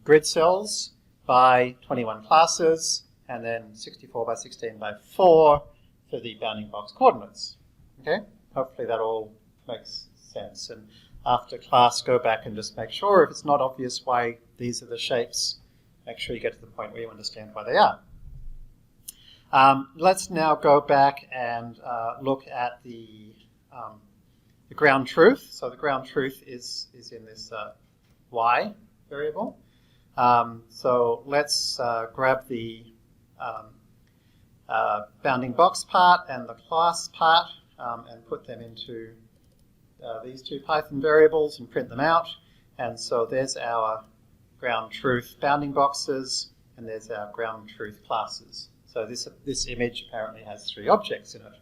S1: grid cells by 21 classes, and then 64 by 16 by 4 for the bounding box coordinates. Okay? Hopefully that all makes sense. And after class, go back and just make sure, if it's not obvious why these are the shapes, make sure you get to the point where you understand why they are. Let's now go back and look at the ground truth. So the ground truth is in this y variable. So let's grab the bounding box part and the class part and put them into these 2 Python variables and print them out. And so there's our ground truth bounding boxes, and there's our ground truth classes. So this image apparently has 3 objects in it.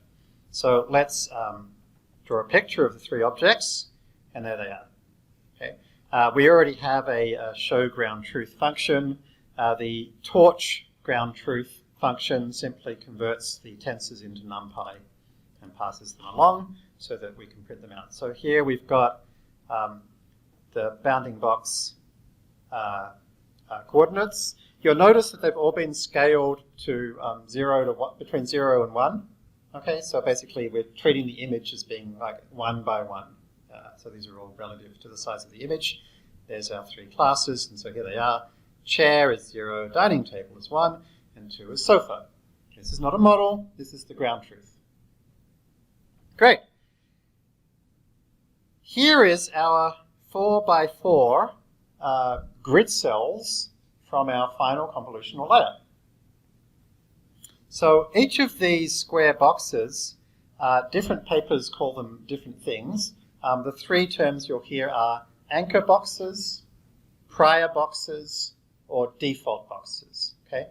S1: So let's draw a picture of the 3 objects, and there they are. Okay. We already have a show ground truth function. The torch ground truth function simply converts the tensors into NumPy and passes them along so that we can print them out. So here we've got the bounding box coordinates. You'll notice that they've all been scaled to between 0 and 1. Okay, so basically we're treating the image as being like 1 by 1. So these are all relative to the size of the image. There's our 3 classes, and so here they are. Chair is 0, dining table is 1. and 2 is sofa. This is not a model, this is the ground truth. Great. Here is our 4x4 grid cells from our final convolutional layer. So each of these square boxes, different papers call them different things. The three terms you'll hear are anchor boxes, prior boxes, or default boxes. Okay?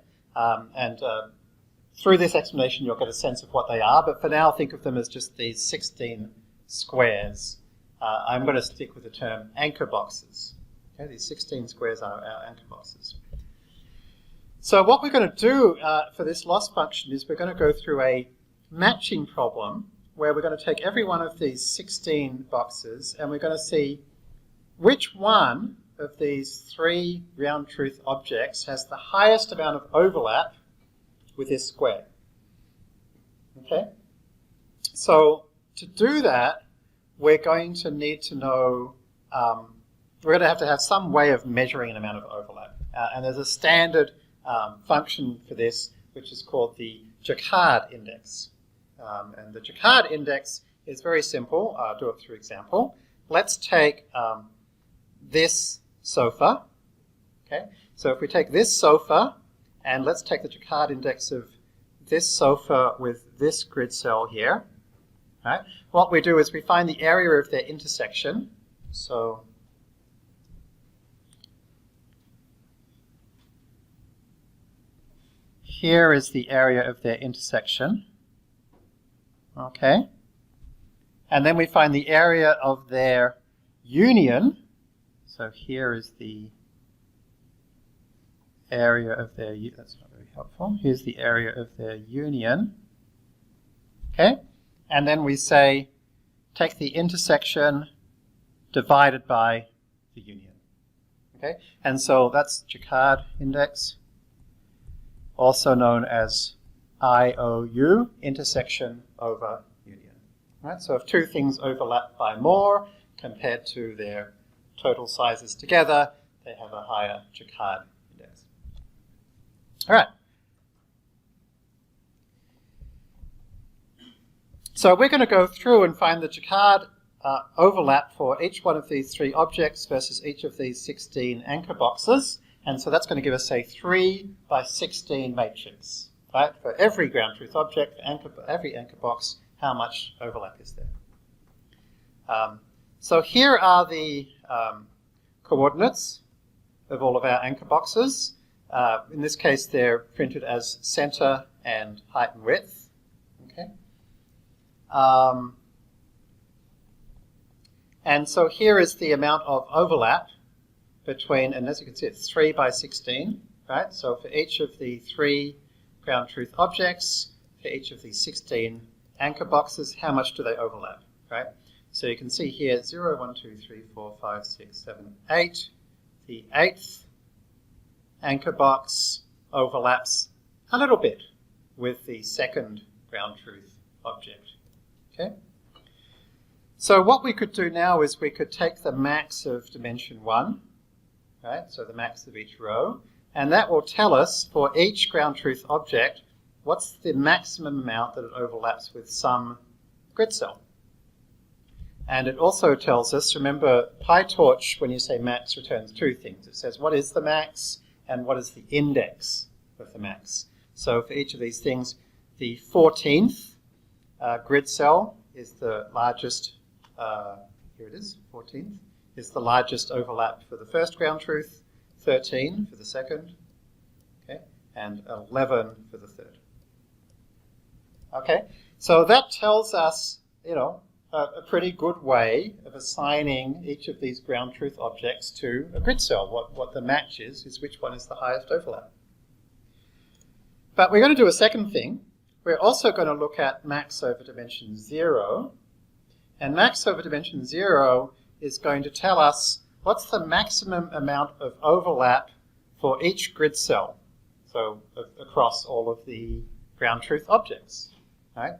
S1: Through this explanation you'll get a sense of what they are, but for now think of them as just these 16 squares. I'm going to stick with the term anchor boxes. Okay? These 16 squares are our anchor boxes. So what we're going to do for this loss function is we're going to go through a matching problem where we're going to take every one of these 16 boxes and we're going to see which one of these three ground truth objects has the highest amount of overlap with this square. Okay? So to do that, we're going to need to know, we're going to have some way of measuring an amount of overlap. And there's a standard function for this, which is called the Jacquard Index. And the Jacquard Index is very simple. I'll do it through example. Let's take this sofa. Okay, so if we take this sofa, and let's take the Jacquard Index of this sofa with this grid cell here. Right? What we do is we find the area of their intersection. So here is the area of their intersection. Okay. And then we find the area of their union. So here is the area of their, that's not very helpful. Here's the area of their union. Okay. And then we say, take the intersection divided by the union. Okay. And so that's Jacquard Index, also known as IOU, intersection over union. Right? So if two things overlap by more compared to their total sizes together, they have a higher Jacquard Index. All right. So we're going to go through and find the Jacquard overlap for each one of these three objects versus each of these 16 anchor boxes. And so that's going to give us a 3 by 16 matrix. Right? For every ground truth object, for every anchor box, how much overlap is there? So here are the coordinates of all of our anchor boxes. In this case, they're printed as center and height and width. Okay. And so here is the amount of overlap between, and as you can see, it's 3 by 16. Right? So for each of the three ground truth objects, for each of these 16 anchor boxes, how much do they overlap, right? So you can see here 0, 1, 2, 3, 4, 5, 6, 7, 8. The 8th anchor box overlaps a little bit with the second ground truth object. Okay? So what we could do now is we could take the max of dimension 1, right? So the max of each row, and that will tell us for each ground truth object what's the maximum amount that it overlaps with some grid cell. And it also tells us, remember, PyTorch, when you say max, returns two things. It says what is the max and what is the index of the max. So for each of these things, the 14th grid cell is the largest, here it is, 14th, is the largest overlap for the first ground truth, 13 for the second, okay, and 11 for the third. Okay, so that tells us, you know, a pretty good way of assigning each of these ground truth objects to a grid cell. What the match is which one is the highest overlap. But we're going to do a second thing. We're also going to look at max over dimension 0. And max over dimension 0 is going to tell us what's the maximum amount of overlap for each grid cell, so across all of the ground truth objects. Right?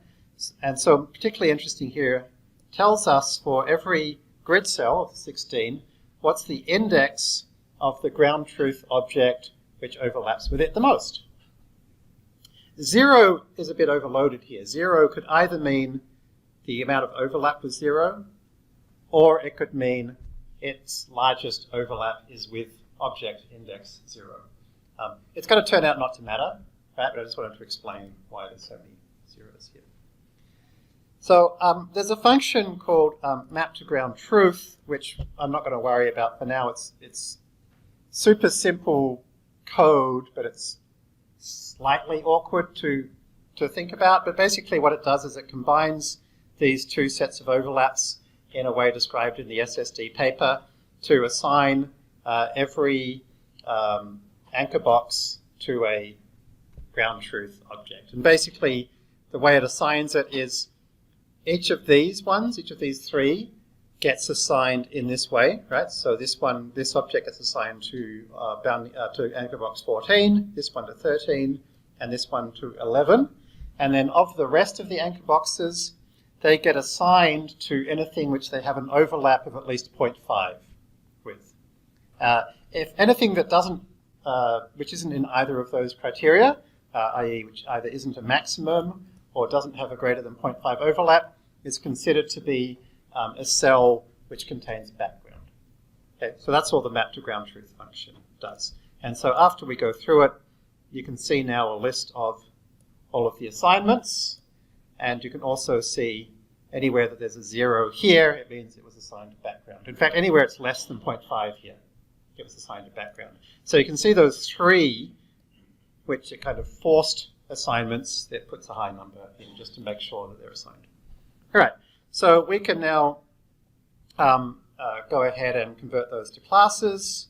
S1: And so particularly interesting here, tells us for every grid cell of the 16, what's the index of the ground truth object which overlaps with it the most. 0 is a bit overloaded here. 0 could either mean the amount of overlap was 0, or it could mean its largest overlap is with object index 0. It's going to turn out not to matter, right? But I just wanted to explain why there's so many zeros here. So there's a function called map to ground truth, which I'm not going to worry about for now. It's super simple code, but it's slightly awkward to think about. But basically what it does is it combines these two sets of overlaps in a way described in the Ssd paper to assign every anchor box to a ground truth object. And basically the way it assigns it is each of these three gets assigned in this way, right? So this object gets assigned to anchor box 14, this one to 13, and this one to 11. And then of the rest of the anchor boxes, they get assigned to anything which they have an overlap of at least 0.5 with. If anything that doesn't, which isn't in either of those criteria, i.e. which either isn't a maximum or doesn't have a greater than 0.5 overlap, is considered to be a cell which contains background. Okay, so that's all the map to ground truth function does. And so after we go through it, you can see now a list of all of the assignments, and you can also see anywhere that there's a 0 here, it means it was assigned to background. In fact, anywhere it's less than 0.5 here, it was assigned to background. So you can see those three, which are kind of forced assignments, that puts a high number in just to make sure that they're assigned. All right, so we can now go ahead and convert those to classes,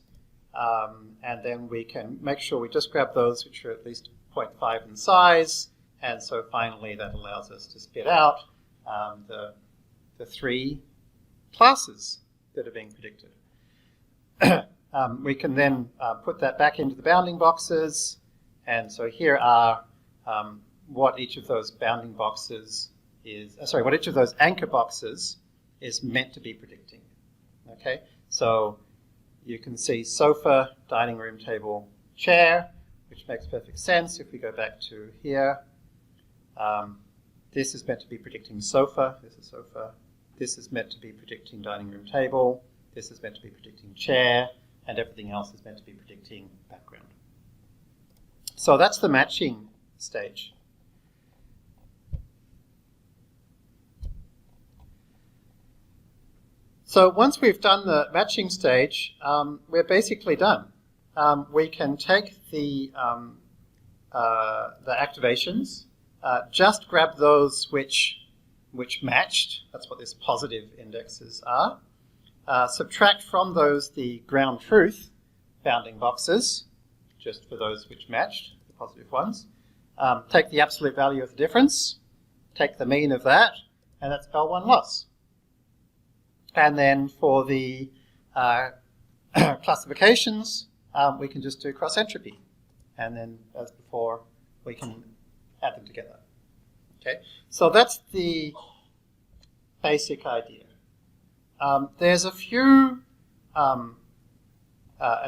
S1: and then we can make sure we just grab those which are at least 0.5 in size, and so finally that allows us to spit out the three classes that are being predicted. We can then put that back into the bounding boxes, and so here are what each of those bounding boxes is, what each of those anchor boxes is meant to be predicting. Okay, so you can see sofa, dining room table, chair, which makes perfect sense. If we go back to here, this is meant to be predicting sofa, this is sofa, this is meant to be predicting dining room table, this is meant to be predicting chair, and everything else is meant to be predicting background. So that's the matching stage. So once we've done the matching stage, we're basically done. We can take the activations, just grab those which matched. That's what these positive indexes are. Subtract from those the ground truth bounding boxes, just for those which matched, the positive ones. Take the absolute value of the difference, take the mean of that, and that's L1 loss. And then for the classifications, we can just do cross entropy. And then, as before, we can add them together. Okay, so that's the basic idea. There's a few, and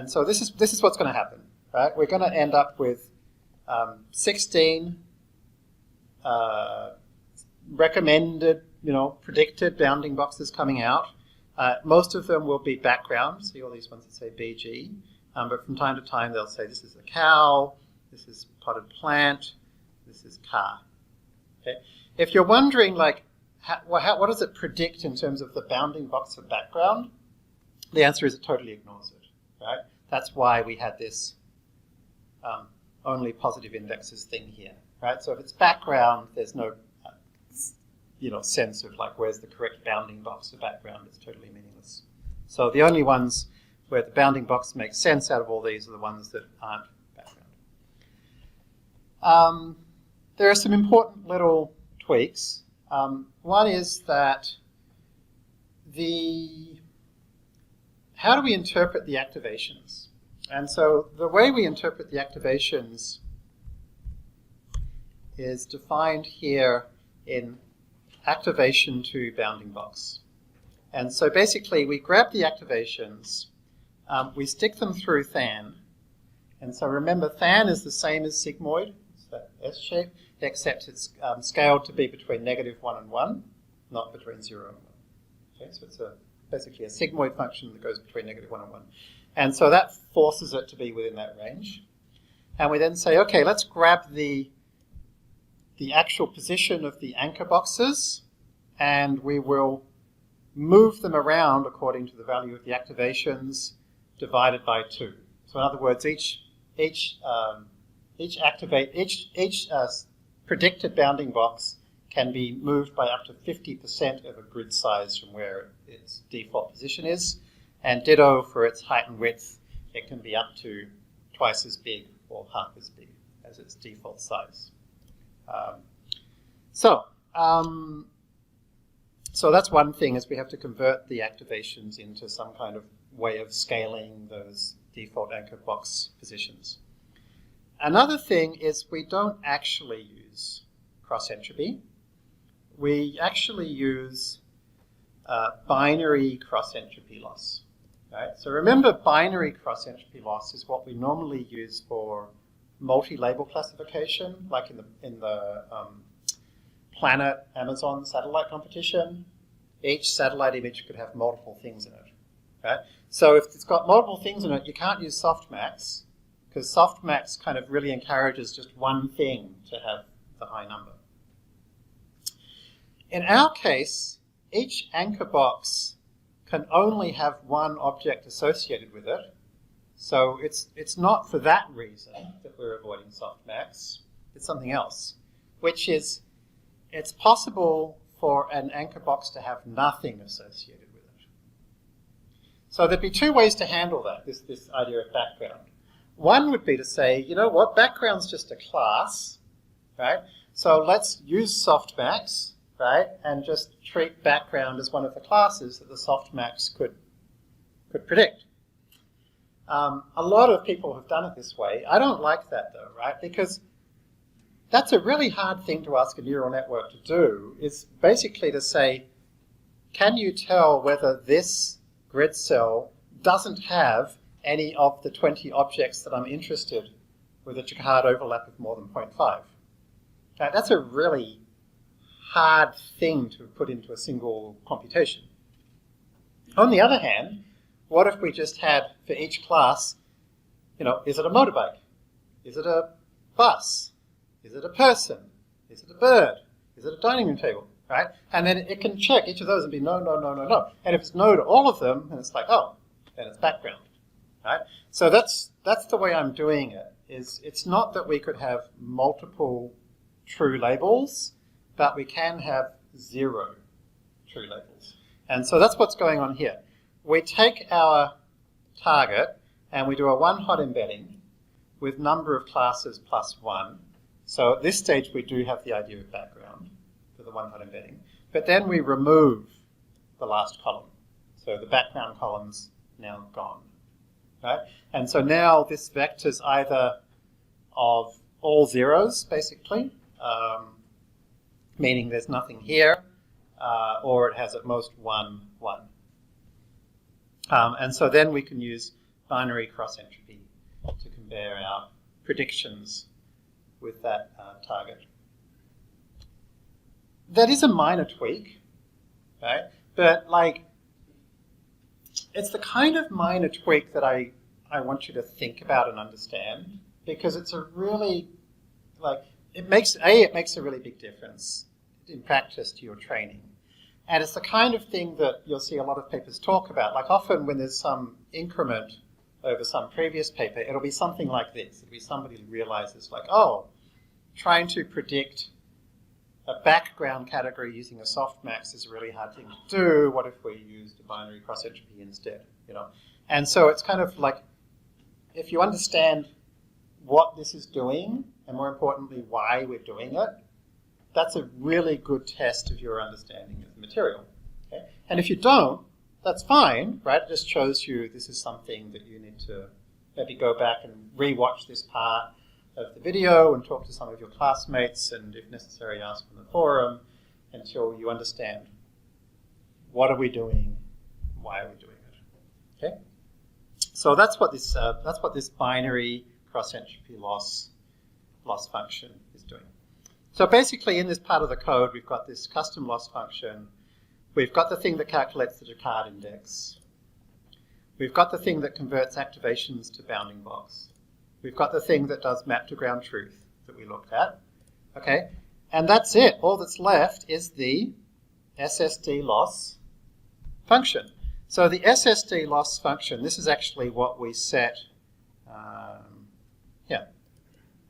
S1: so this is what's going to happen, right? We're going to end up with 16 recommended, predicted bounding boxes coming out. Most of them will be background. See all these ones that say BG, but from time to time they'll say this is a cow, this is potted plant, this is car. Okay. If you're wondering, like, what does it predict in terms of the bounding box of background? The answer is it totally ignores it, right? That's why we had this only positive indexes thing here, right? So if it's background, there's no sense of like where's the correct bounding box for background. It's totally meaningless. So the only ones where the bounding box makes sense out of all these are the ones that aren't background. There are some important little tweaks. One is that how do we interpret the activations? And so the way we interpret the activations is defined here in activation to bounding box. And so basically we grab the activations, we stick them through than, and so remember than is the same as sigmoid, it's that S shape, except it's scaled to be between -1 and 1, not between 0 and 1. Okay, so it's basically a sigmoid function that goes between -1 and 1. And so that forces it to be within that range. And we then say, okay, let's grab the actual position of the anchor boxes, and we will move them around according to the value of the activations divided by 2. So in other words, each predicted bounding box can be moved by up to 50% of a grid size from where its default position is, and ditto for its height and width, it can be up to twice as big or half as big as its default size. So that's one thing, is we have to convert the activations into some kind of way of scaling those default anchor box positions. Another thing is we don't actually use cross entropy. We actually use binary cross entropy loss. Right? So remember, binary cross entropy loss is what we normally use for multi-label classification, like in the Planet Amazon satellite competition. Each satellite image could have multiple things in it. Right? So if it's got multiple things in it, you can't use softmax, because softmax kind of really encourages just one thing to have the high number. In our case, each anchor box can only have one object associated with it. So it's not for that reason that we're avoiding softmax. It's something else, which is it's possible for an anchor box to have nothing associated with it. So there'd be two ways to handle that, this idea of background. One would be to say, you know what, background's just a class, right? So let's use softmax, right, and just treat background as one of the classes that the softmax could predict. A lot of people have done it this way. I don't like that though, right? Because that's a really hard thing to ask a neural network to do, is basically to say, can you tell whether this grid cell doesn't have any of the 20 objects that I'm interested with a Jacquard overlap of more than 0.5? Now, that's a really hard thing to put into a single computation. On the other hand, what if we just had, for each class, you know, is it a motorbike? Is it a bus? Is it a person? Is it a bird? Is it a dining room table? Right? And then it can check each of those and be no, no, no, no, no. And if it's no to all of them, then it's like, oh, then it's background. Right? So that's the way I'm doing it. Is it's not that we could have multiple true labels, but we can have 0 true labels. And so that's what's going on here. We take our target and we do a one-hot embedding with number of classes plus 1. So at this stage we do have the idea of background for the one-hot embedding. But then we remove the last column. So the background column's now gone. Right? And so now this vector's either of all zeros, basically, meaning there's nothing here, or it has at most 1, 1. And so then we can use binary cross entropy to compare our predictions with that target. That is a minor tweak, right? But like, it's the kind of minor tweak that I want you to think about and understand, because it's a really, like, it makes a really big difference in practice to your training. And it's the kind of thing that you'll see a lot of papers talk about. Like often when there's some increment over some previous paper, it'll be something like this. It'll be somebody who realizes like, oh, trying to predict a background category using a softmax is a really hard thing to do. What if we used a binary cross entropy instead? You know? And so it's kind of like, if you understand what this is doing, and more importantly, why we're doing it, that's a really good test of your understanding of the material. Okay? And if you don't, that's fine, right? It just shows you this is something that you need to maybe go back and re-watch this part of the video and talk to some of your classmates, and if necessary ask on the forum until you understand what are we doing, why are we doing it. Okay? So that's what this binary cross entropy loss loss function is doing. So basically in this part of the code, we've got this custom loss function. We've got the thing that calculates the Jacquard Index. We've got the thing that converts activations to bounding box. We've got the thing that does map to ground truth that we looked at. Okay, and that's it. All that's left is the Ssd loss function. So the Ssd loss function, this is actually what we set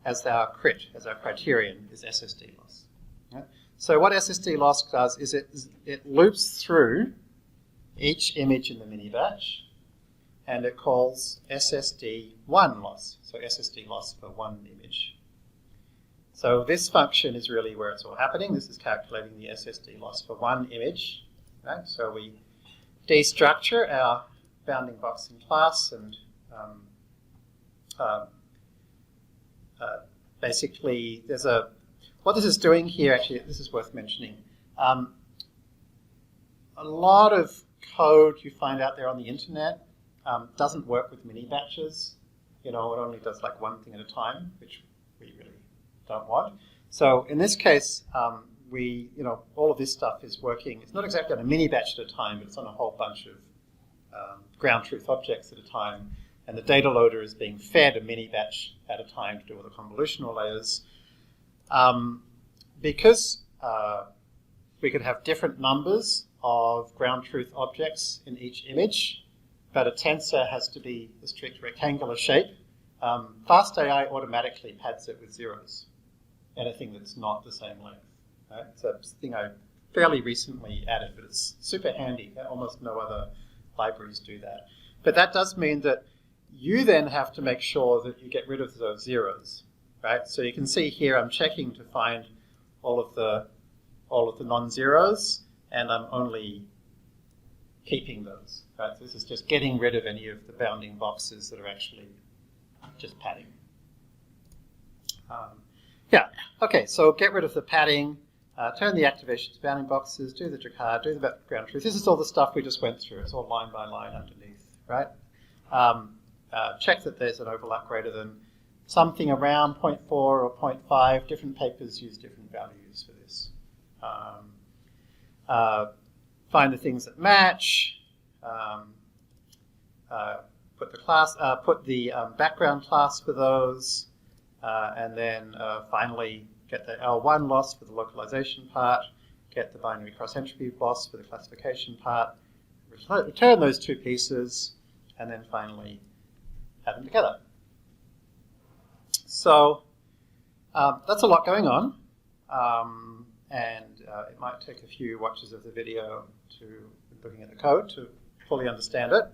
S1: as our crit, as our criterion, is Ssd loss. Okay? So what Ssd loss does is it loops through each image in the mini batch, and it calls Ssd1 loss, so Ssd loss for one image. So this function is really where it's all happening. This is calculating the Ssd loss for one image. Right? So we destructure our bounding boxing class, and basically what this is doing here, actually, this is worth mentioning. A lot of code you find out there on the internet doesn't work with mini batches. It only does like one thing at a time, which we really don't want. So in this case, all of this stuff is working. It's not exactly on a mini batch at a time, but it's on a whole bunch of ground truth objects at a time. And the data loader is being fed a mini batch at a time to do all the convolutional layers. Because we could have different numbers of ground truth objects in each image, but a tensor has to be a strict rectangular shape, FastAI automatically pads it with zeros, anything that's not the same length. Right? So it's a thing I fairly recently added, but it's super handy. Almost no other libraries do that. But that does mean that you then have to make sure that you get rid of those zeros. Right? So you can see here I'm checking to find all of the non-zeros, and I'm only keeping those. Right? So this is just getting rid of any of the bounding boxes that are actually just padding. Okay, so get rid of the padding, turn the activations to bounding boxes, do the Jacquard, do the ground truth. This is all the stuff we just went through. It's all line by line underneath, right? Check that there's an overlap greater than something around 0.4 or 0.5. Different papers use different values for this. Find the things that match. Put the background class for those, and then finally get the L1 loss for the localization part, get the binary cross-entropy loss for the classification part, return those two pieces, and then finally add them together. So that's a lot going on, and it might take a few watches of the video to looking at the code to fully understand it.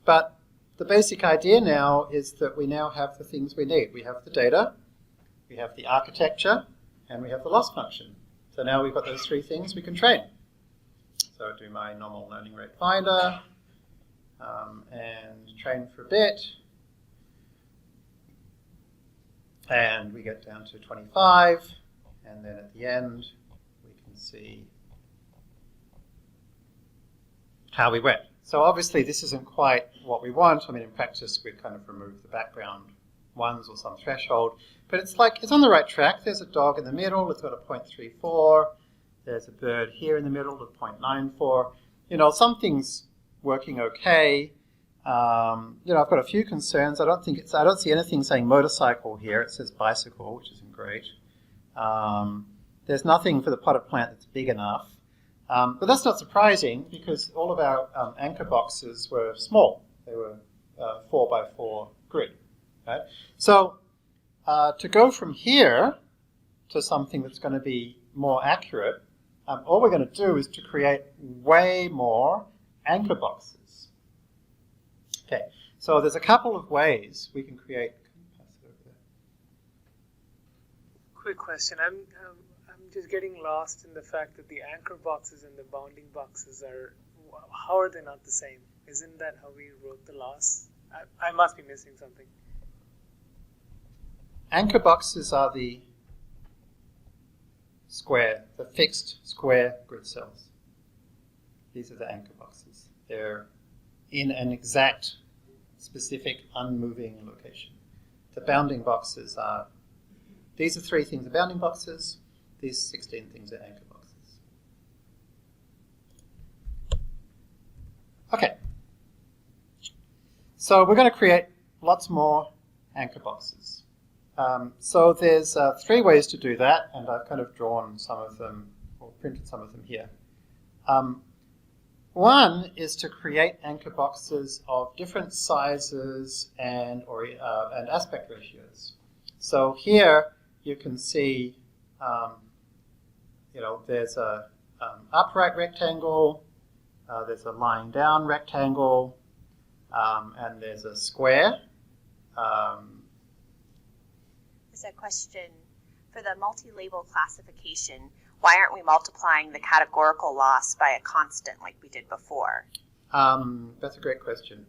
S1: But the basic idea now is that we now have the things we need. We have the data, we have the architecture, and we have the loss function. So now we've got those three things we can train. So I do my normal learning rate finder, and train for a bit. And we get down to 25, and then at the end we can see how we went. So obviously this isn't quite what we want. I mean, in practice we'd kind of remove the background ones or some threshold, but it's on the right track. There's a dog in the middle, it's got a 0.34. There's a bird here in the middle of 0.94. Something's working okay. I've got a few concerns. I don't see anything saying motorcycle here. It says bicycle, which isn't great. There's nothing for the potted plant that's big enough. But that's not surprising because all of our anchor boxes were small. They were 4x4 grid. Right? So to go from here to something that's going to be more accurate, all we're going to do is to create way more anchor boxes. Okay, so there's a couple of ways we can create.
S4: Quick question. I'm just getting lost in the fact that the anchor boxes and the bounding boxes how are they not the same? Isn't that how we wrote the loss? I must be missing something.
S1: Anchor boxes are the fixed square grid cells. These are the anchor boxes. They're in an exact, specific, unmoving location. the bounding boxes are, these are 3 things are bounding boxes, these 16 things are anchor boxes. Okay. So we're going to create lots more anchor boxes. So there's 3 ways to do that, and I've kind of drawn some of them, or printed some of them here. One is to create anchor boxes of different sizes and aspect ratios. So here you can see, there's a upright rectangle, there's a lying down rectangle, and there's a square.
S2: There's a question for the multi-label classification. Why aren't we multiplying the categorical loss by a constant like we did before?
S1: That's a great question.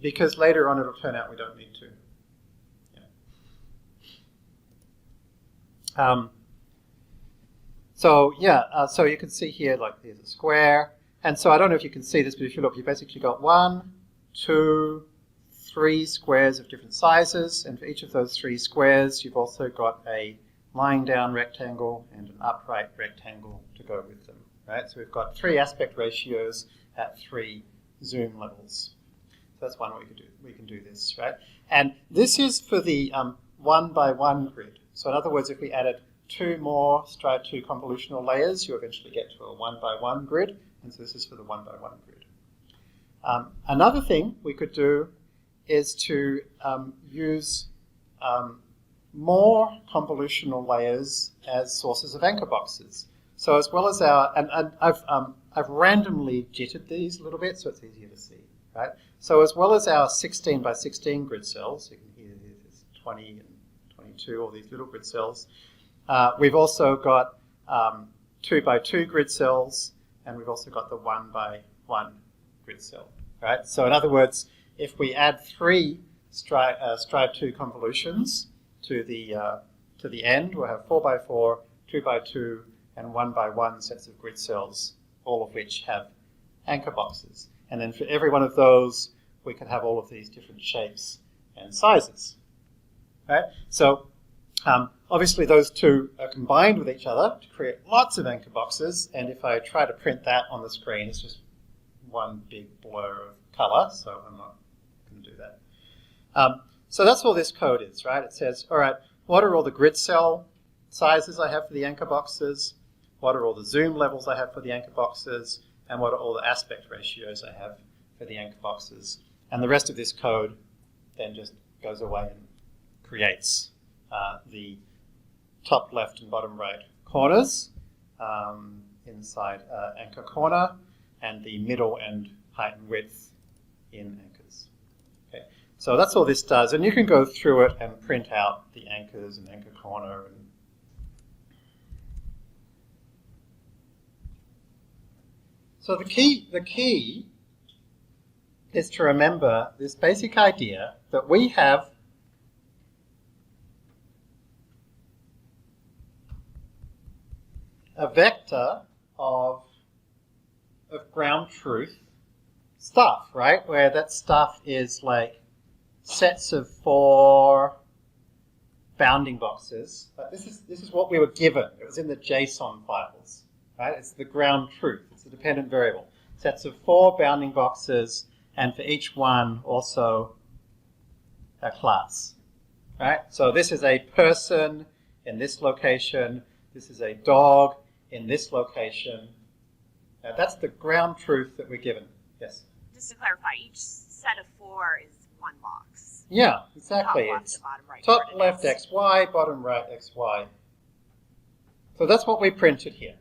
S1: Because later on it'll turn out we don't need to. Yeah. So you can see here, like, there's a square. And so I don't know if you can see this, but if you look, you've basically got 1, 2, 3 squares of different sizes. And for each of those 3 squares, you've also got a lying down rectangle and an upright rectangle to go with them, right? So we've got 3 aspect ratios at 3 zoom levels. So that's one way we can do this, right? And this is for the 1 by 1 grid. So in other words, if we added 2 more stride 2 convolutional layers, you eventually get to a 1 by 1 grid. And so this is for the 1 by 1 grid. Another thing we could do is to use more convolutional layers as sources of anchor boxes. So as well as our, and I've randomly jittered these a little bit so it's easier to see, right? So as well as our 16 by 16 grid cells, you can hear there's 20 and 22, all these little grid cells. We've also got 2 by 2 grid cells, and we've also got the 1 by 1 grid cell, right? So in other words, if we add 3 stride 2 convolutions to the end, we'll have 4 by 4, 2 by 2, and 1 by 1 sets of grid cells, all of which have anchor boxes. And then for every one of those, we can have all of these different shapes and sizes, right? So obviously those 2 are combined with each other to create lots of anchor boxes, and if I try to print that on the screen, it's just one big blur of color, so I'm not going to do that. So that's all this code is, right? It says, all right, what are all the grid cell sizes I have for the anchor boxes? What are all the zoom levels I have for the anchor boxes? And what are all the aspect ratios I have for the anchor boxes? And the rest of this code then just goes away and creates the top left and bottom right corners inside anchor corner, and the middle and height and width in anchors. Okay, so that's all this does, and you can go through it and print out the anchors and anchor corner. So the key is to remember this basic idea that we have a vector of ground truth stuff, right? Where that stuff is like sets of 4 bounding boxes. But this is what we were given. It was in the JSON files, right? It's the ground truth. It's a dependent variable. Sets of 4 bounding boxes, and for each one also a class, right? So this is a person in this location. This is a dog in this location. Now that's the ground truth that we're given. Yes?
S2: Just to clarify, each set of 4 is one box.
S1: Yeah, exactly.
S2: Top left
S1: it's
S2: to bottom right.
S1: top left XY, bottom right XY. So that's what we printed here,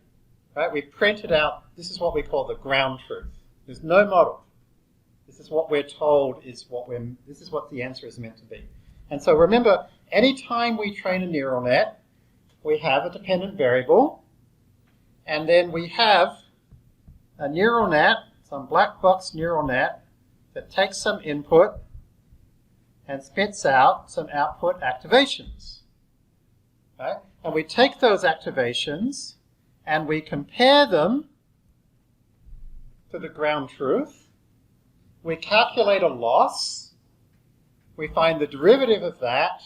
S1: right? We printed out, this is what we call the ground truth. There's no model. This is what we're told is this is what the answer is meant to be. And so remember, anytime we train a neural net, we have a dependent variable, and then we have a neural net, some black box neural net, that takes some input and spits out some output activations. Right? And we take those activations and we compare them to the ground truth. We calculate a loss, we find the derivative of that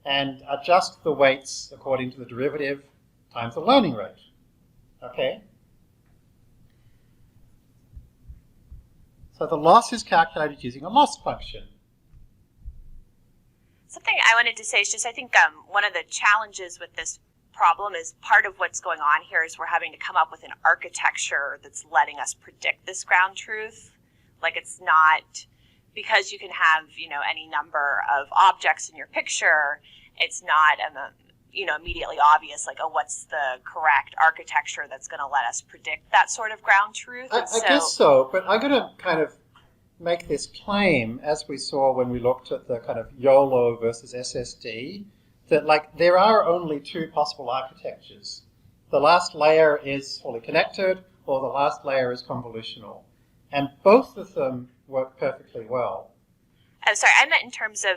S1: and adjust the weights according to the derivative times the learning rate. Okay? So the loss is calculated using a loss function.
S2: Something I wanted to say is just I think one of the challenges with this problem is part of what's going on here is we're having to come up with an architecture that's letting us predict this ground truth. Like it's not, because you can have, any number of objects in your picture, it's not, immediately obvious, like, oh, what's the correct architecture that's going to let us predict that sort of ground truth?
S1: I guess so, but I'm going to kind of make this claim, as we saw when we looked at the kind of Yolo versus SSD, that there are only two possible architectures. The last layer is fully connected, or the last layer is convolutional. And both of them work perfectly well.
S2: I'm sorry, I meant in terms of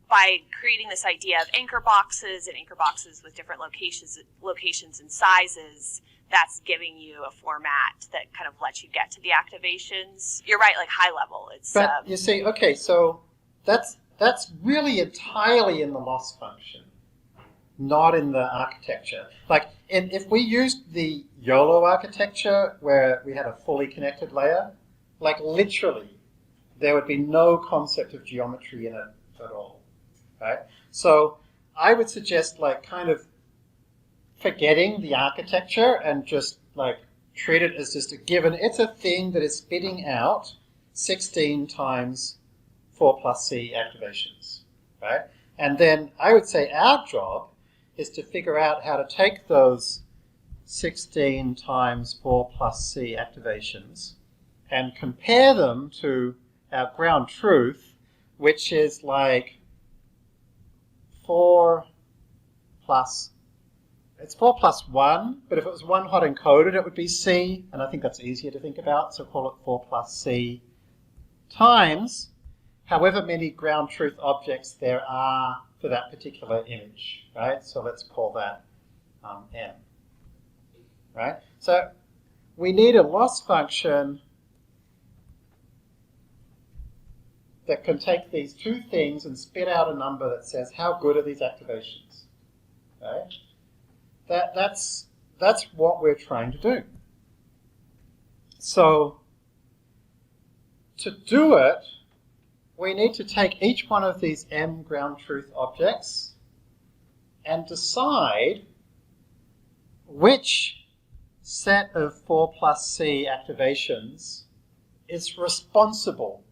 S2: by creating this idea of anchor boxes and anchor boxes with different locations and sizes, that's giving you a format that kind of lets you get to the activations. You're right, like high level.
S1: But you see, okay, so that's really entirely in the loss function, not in the architecture. If we used the Yolo architecture where we had a fully connected layer, literally, there would be no concept of geometry in it at all, right? So I would suggest kind of forgetting the architecture and just treat it as just a given. It's a thing that is spitting out 16 times 4 plus C activations, right? And then I would say our job is to figure out how to take those 16 times 4 plus C activations and compare them to our ground truth, which is 4 plus, it's 4 plus 1, but if it was 1 hot encoded, it would be C, and I think that's easier to think about, so call it 4 plus C times however many ground truth objects there are for that particular image, right? So let's call that M, right? So we need a loss function that can take these two things and spit out a number that says how good are these activations, right? That's what we're trying to do. So to do it, we need to take each one of these M ground truth objects and decide which set of 4 plus C activations is responsible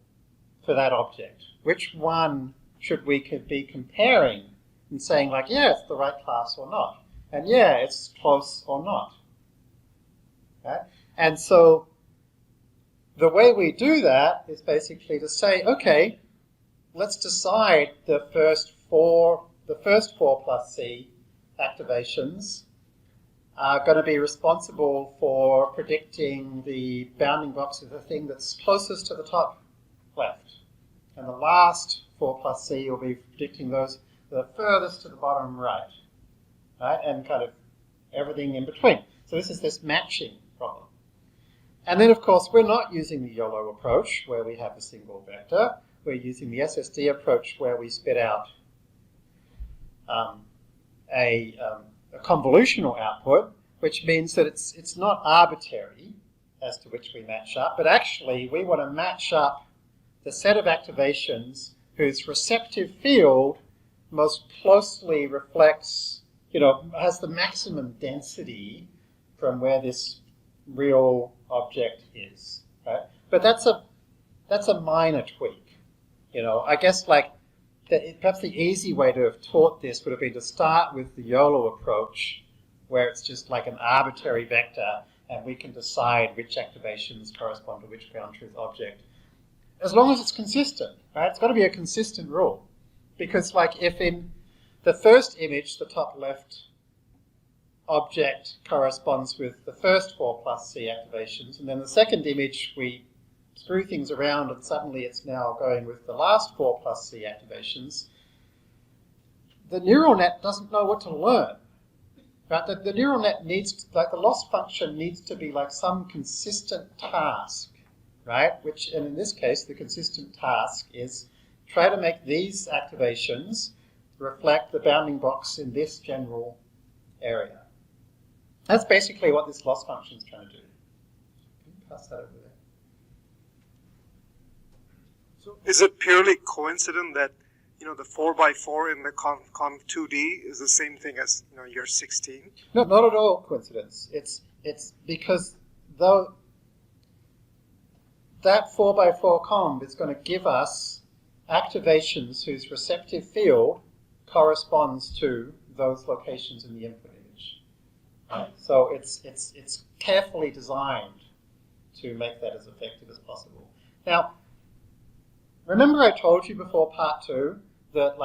S1: for that object. Which one should we be comparing and saying yeah, it's the right class or not, and yeah, it's close or not. Okay? And so the way we do that is basically to say, okay, let's decide the first 4 plus C activations are going to be responsible for predicting the bounding box of the thing that's closest to the top left. And the last 4 plus C will be predicting those that are furthest to the bottom right. Right? And kind of everything in between. So this is this matching problem. And then, of course, we're not using the Yolo approach where we have a single vector. We're using the SSD approach where we spit out a convolutional output, which means that it's not arbitrary as to which we match up, but actually we want to match up the set of activations whose receptive field most closely reflects, has the maximum density from where this real object is, right? But that's a minor tweak. I guess perhaps the easy way to have taught this would have been to start with the Yolo approach, where it's just an arbitrary vector, and we can decide which activations correspond to which ground truth object, as long as it's consistent, right? It's got to be a consistent rule, because if in the first image, the top left object corresponds with the first 4 plus C activations, and then the second image we screw things around and suddenly it's now going with the last 4 plus C activations, the neural net doesn't know what to learn. Right? The neural net needs, the loss function needs to be some consistent task, right? And in this case, the consistent task is try to make these activations reflect the bounding box in this general area. That's basically what this loss function is trying to do. Can you pass that over there?
S5: So is it purely coincident that the 4x4 in the conv2D is the same thing as your 16?
S1: No, not at all coincidence. It's because though that 4x4 conv is going to give us activations whose receptive field corresponds to those locations in the input image. Right? So it's carefully designed to make that as effective as possible. Now, remember I told you before part 2 that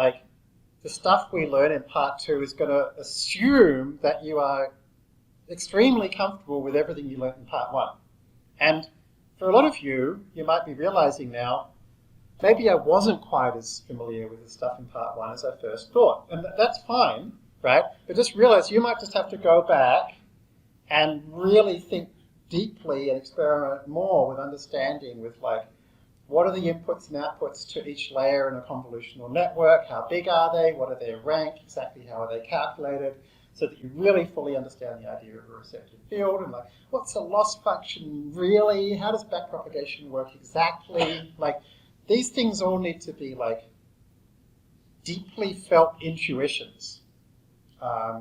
S1: the stuff we learn in part 2 is going to assume that you are extremely comfortable with everything you learned in part 1. And for a lot of you, you might be realizing now, maybe I wasn't quite as familiar with the stuff in part 1 as I first thought. And that's fine, right? But just realize you might just have to go back and really think deeply and experiment more with understanding with what are the inputs and outputs to each layer in a convolutional network? How big are they? What are their rank? Exactly how are they calculated? So that you really fully understand the idea of a receptive field and what's a loss function really? How does backpropagation work exactly? These things all need to be deeply felt intuitions,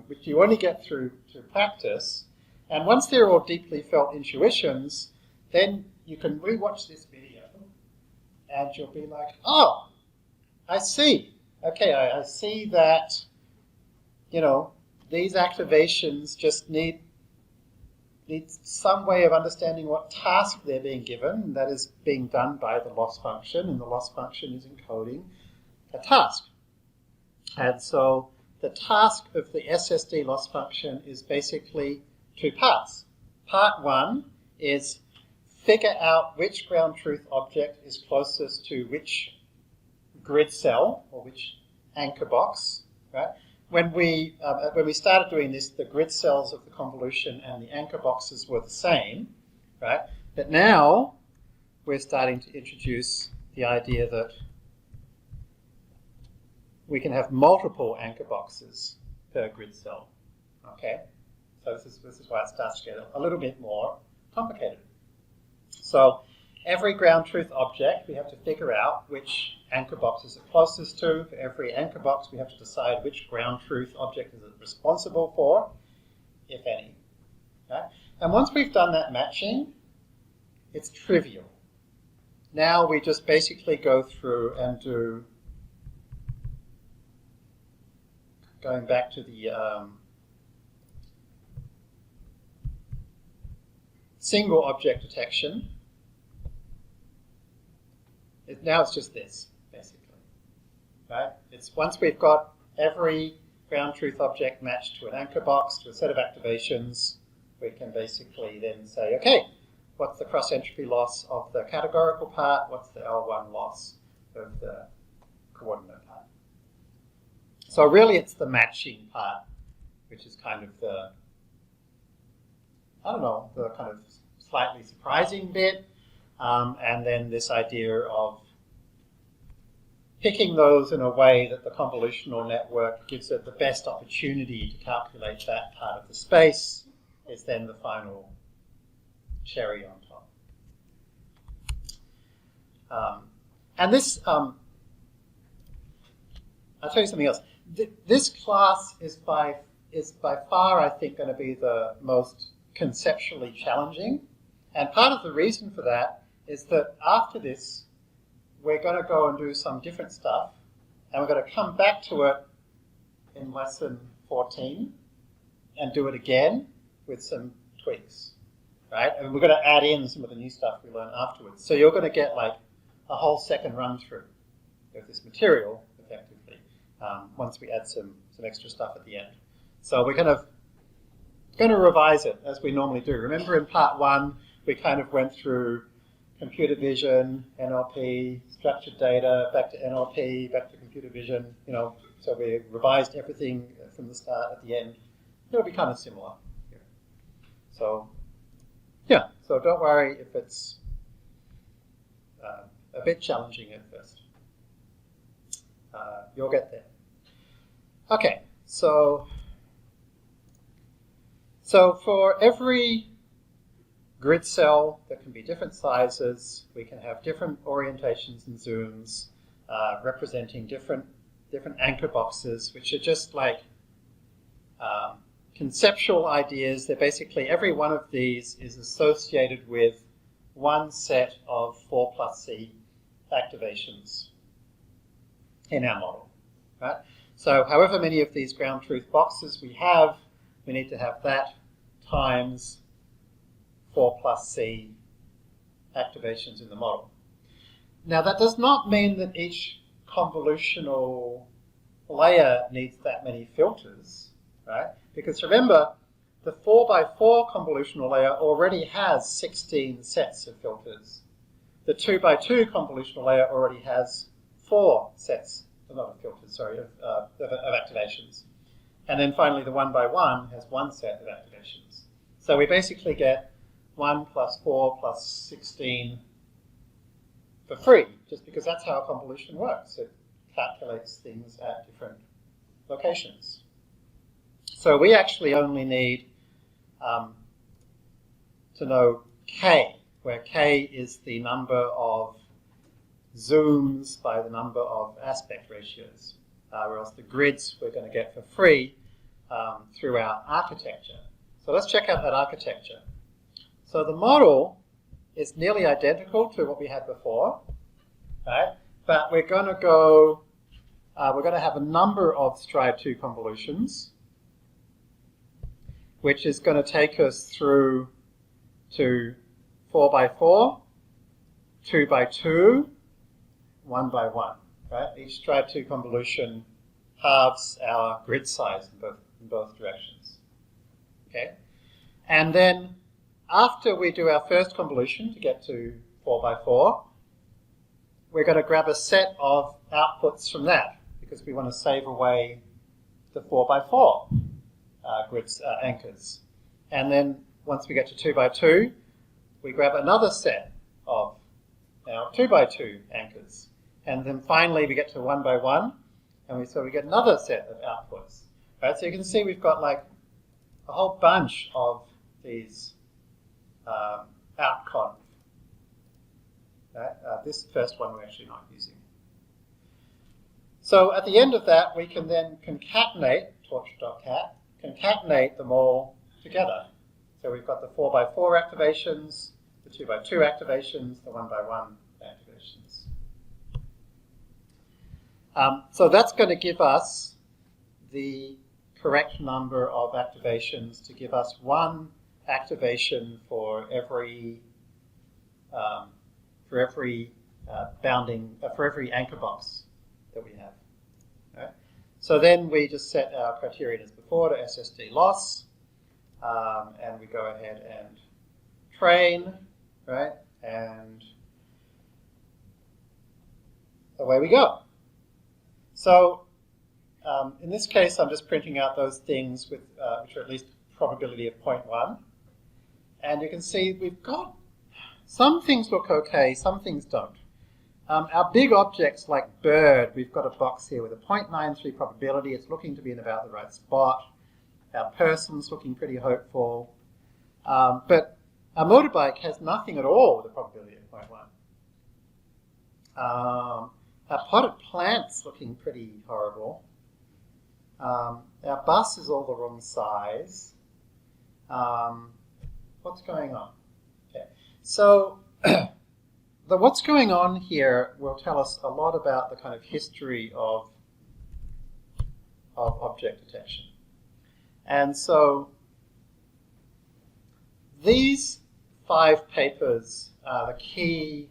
S1: which you only get through practice. And once they're all deeply felt intuitions, then you can rewatch this video and you'll be like, oh, I see. Okay, I see that, these activations just need some way of understanding what task they're being given. That is being done by the loss function, and the loss function is encoding a task. And so the task of the Ssd loss function is basically 2 parts. Part 1 is figure out which ground truth object is closest to which grid cell or which anchor box. Right? When we started doing this, the grid cells of the convolution and the anchor boxes were the same, right? But now we're starting to introduce the idea that we can have multiple anchor boxes per grid cell. Okay, so this is why it starts to get a little bit more complicated. So every ground truth object, we have to figure out which anchor box is it closest to. For every anchor box, we have to decide which ground truth object is it responsible for, if any. Okay? And once we've done that matching, it's trivial. Now we just basically go through and do, going back to the single object detection. Now it's just this, basically. Right? It's once we've got every ground truth object matched to an anchor box, to a set of activations, we can basically then say, okay, what's the cross-entropy loss of the categorical part? What's the L1 loss of the coordinate part? So really it's the matching part, which is kind of the, the kind of slightly surprising bit. And then this idea of picking those in a way that the convolutional network gives it the best opportunity to calculate that part of the space is then the final cherry on top. And this, I'll tell you something else. This class is by far, I think, going to be the most conceptually challenging. And part of the reason for that is that after this, we're going to go and do some different stuff, and we're going to come back to it in lesson 14 and do it again with some tweaks, right? And we're going to add in some of the new stuff we learn afterwards. So you're going to get a whole second run through of this material, effectively, once we add some extra stuff at the end. So we're going to revise it as we normally do. Remember in part 1, we kind of went through computer vision, NLP, structured data, back to NLP, back to computer vision, so we revised everything from the start at the end. It'll be kind of similar here. So, yeah, so don't worry if it's a bit challenging at first. you'll get there. Okay, so for every grid cell, there can be different sizes. We can have different orientations and zooms representing different anchor boxes, which are just like conceptual ideas. They're basically, every one of these is associated with one set of 4+C activations in our model, right? So however many of these ground truth boxes we have, we need to have that times 4+C activations in the model. Now that does not mean that each convolutional layer needs that many filters, right? Because remember, the 4x4 convolutional layer already has 16 sets of filters. The 2x2 convolutional layer already has 4 sets, not of filters, sorry, of activations. And then finally the 1x1 has 1 set of activations. So we basically get 1 plus 4 plus 16 for free, just because that's how a convolution works. It calculates things at different locations. So we actually only need to know k, where k is the number of zooms by the number of aspect ratios, whereas the grids we're going to get for free through our architecture. So let's check out that architecture. So the model is nearly identical to what we had before, right? But we're going to go, we're going to have a number of stride 2 convolutions, which is going to take us through to 4x4, 2x2, 1x1, right? Each stride 2 convolution halves our grid size in both directions, okay? And then after we do our first convolution to get to 4x4, we're going to grab a set of outputs from that because we want to save away the 4x4 grids anchors. And then once we get to 2x2, we grab another set of our 2x2 anchors. And then finally we get to 1x1, and so we get another set of outputs. Right? So you can see we've got like a whole bunch of these outconf. Right? This first one we're actually not using. So at the end of that, we can then concatenate, torch.cat, concatenate them all together. So we've got the 4x4 activations, the 2x2 activations, the 1x1 activations. So that's going to give us the correct number of activations to give us one activation for every anchor box that we have. Right? So then we just set our criterion as before to Ssd loss, and we go ahead and train, right? And away we go. So in this case, I'm just printing out those things with which are at least probability of 0.1. And you can see we've got some things look okay, some things don't. Our big objects like bird, we've got a box here with a 0.93 probability. It's looking to be in about the right spot. Our person's looking pretty hopeful. But our motorbike has nothing at all with a probability of 0.1. Our potted plant's looking pretty horrible. Our bus is all the wrong size. What's going on? Okay. So the what's going on here will tell us a lot about the kind of history of object detection. And so these 5 papers are the key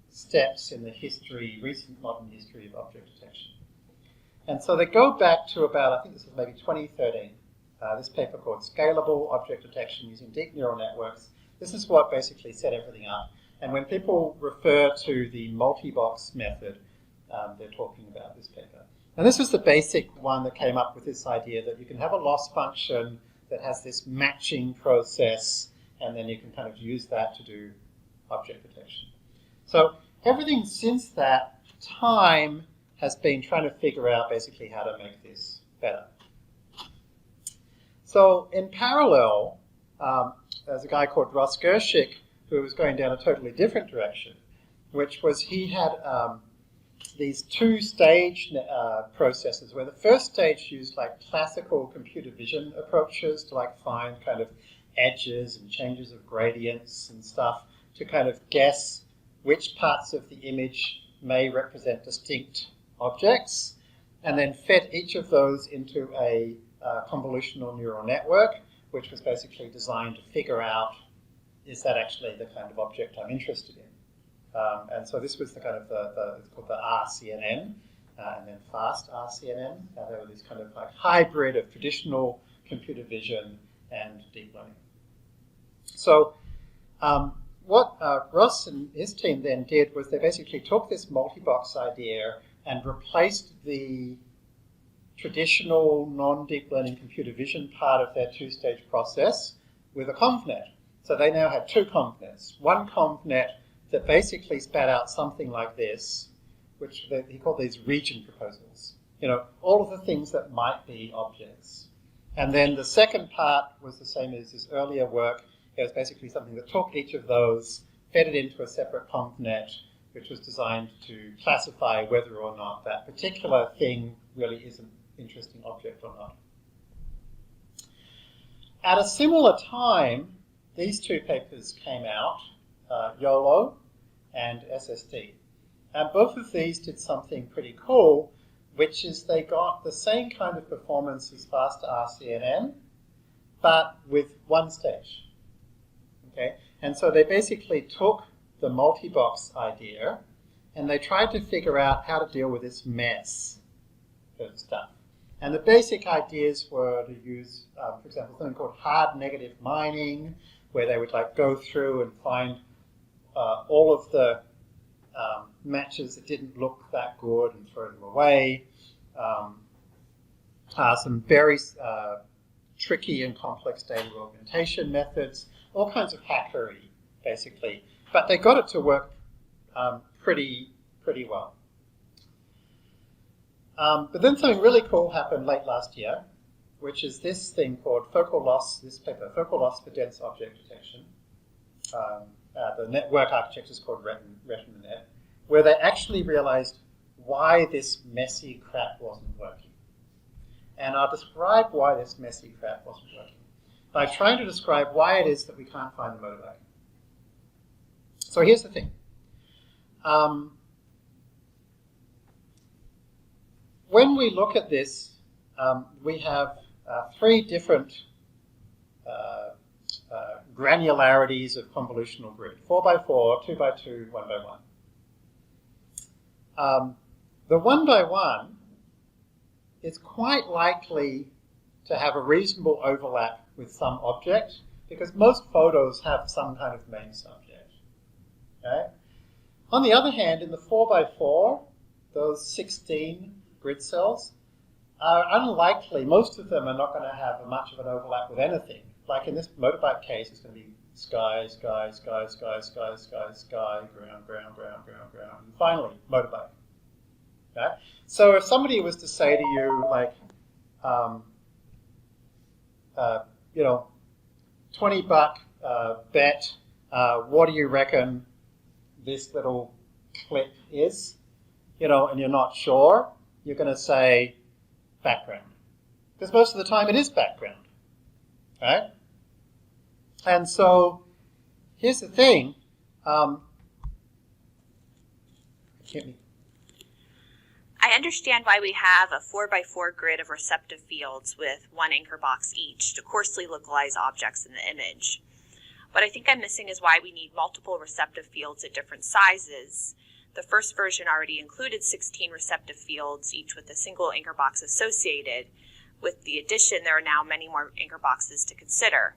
S1: steps in the history, recent modern history of object detection. And so they go back to about, I think this was maybe 2013, this paper called Scalable Object Detection Using Deep Neural Networks. This is what basically set everything up. And when people refer to the multi-box method, they're talking about this paper. And this was the basic one that came up with this idea that you can have a loss function that has this matching process, and then you can kind of use that to do object detection. So everything since that time has been trying to figure out basically how to make this better. So in parallel, there's a guy called Ross Gershik who was going down a totally different direction, which was he had these two-stage processes where the first stage used like classical computer vision approaches to like find kind of edges and changes of gradients and stuff to kind of guess which parts of the image may represent distinct objects, and then fed each of those into a convolutional neural network, which was basically designed to figure out, is that actually the kind of object I'm interested in? And so this was the kind of it's called the RCNN, and then fast RCNN. There were this kind of like hybrid of traditional computer vision and deep learning. So what Ross and his team then did was they basically took this multi-box idea and replaced the traditional non-deep learning computer vision part of their two-stage process with a convnet. So they now had two convnets. One convnet that basically spat out something like this, which he called these region proposals. You know, all of the things that might be objects. And then the second part was the same as this earlier work. It was basically something that took each of those, fed it into a separate convnet, which was designed to classify whether or not that particular thing really is an interesting object or not. At a similar time, these two papers came out, Yolo and Ssd. And both of these did something pretty cool, which is they got the same kind of performance as faster RCNN, but with one stage. Okay? And so they basically took the multi-box idea and they tried to figure out how to deal with this mess of stuff. And the basic ideas were to use, for example, something called hard negative mining, where they would like go through and find all of the matches that didn't look that good and throw them away. Some very tricky and complex data augmentation methods, all kinds of hackery, basically. But they got it to work pretty well. But then something really cool happened late last year, which is this thing called focal loss, this paper, focal loss for dense object detection. The network architecture is called RetinaNet, where they actually realized why this messy crap wasn't working. And I'll describe why this messy crap wasn't working by trying to describe why it is that we can't find the motorbike. So here's the thing. When we look at this, we have three different granularities of convolutional grid: 4x4, 2x2, 1x1. The 1x1 is quite likely to have a reasonable overlap with some object, because most photos have some kind of main subject. Okay? On the other hand, in the 4x4, those 16 grid cells are unlikely. Most of them are not going to have much of an overlap with anything. Like in this motorbike case, it's going to be sky, sky, sky, sky, sky, sky, sky, ground, ground, ground, ground, ground, and finally, motorbike. Okay? So if somebody was to say to you, like, $20 bet, what do you reckon this little clip is? And you're not sure, you're going to say background. Because most of the time it is background. Right? And so here's the thing.
S2: I understand why we have a 4x4 grid of receptive fields with one anchor box each to coarsely localize objects in the image. What I think I'm missing is why we need multiple receptive fields at different sizes. The first version already included 16 receptive fields, each with a single anchor box associated. With the addition, there are now many more anchor boxes to consider.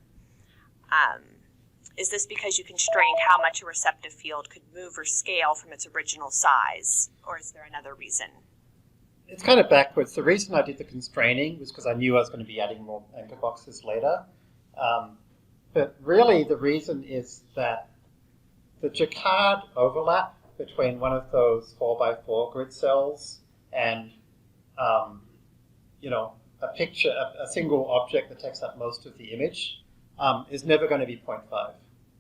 S2: Is this because you constrained how much a receptive field could move or scale from its original size, or is there another reason?
S1: It's kind of backwards. The reason I did the constraining was because I knew I was going to be adding more anchor boxes later. But really the reason is that the Jacquard overlap between one of those 4x4 grid cells and you know, a picture, a single object that takes up most of the image is never going to be 0.5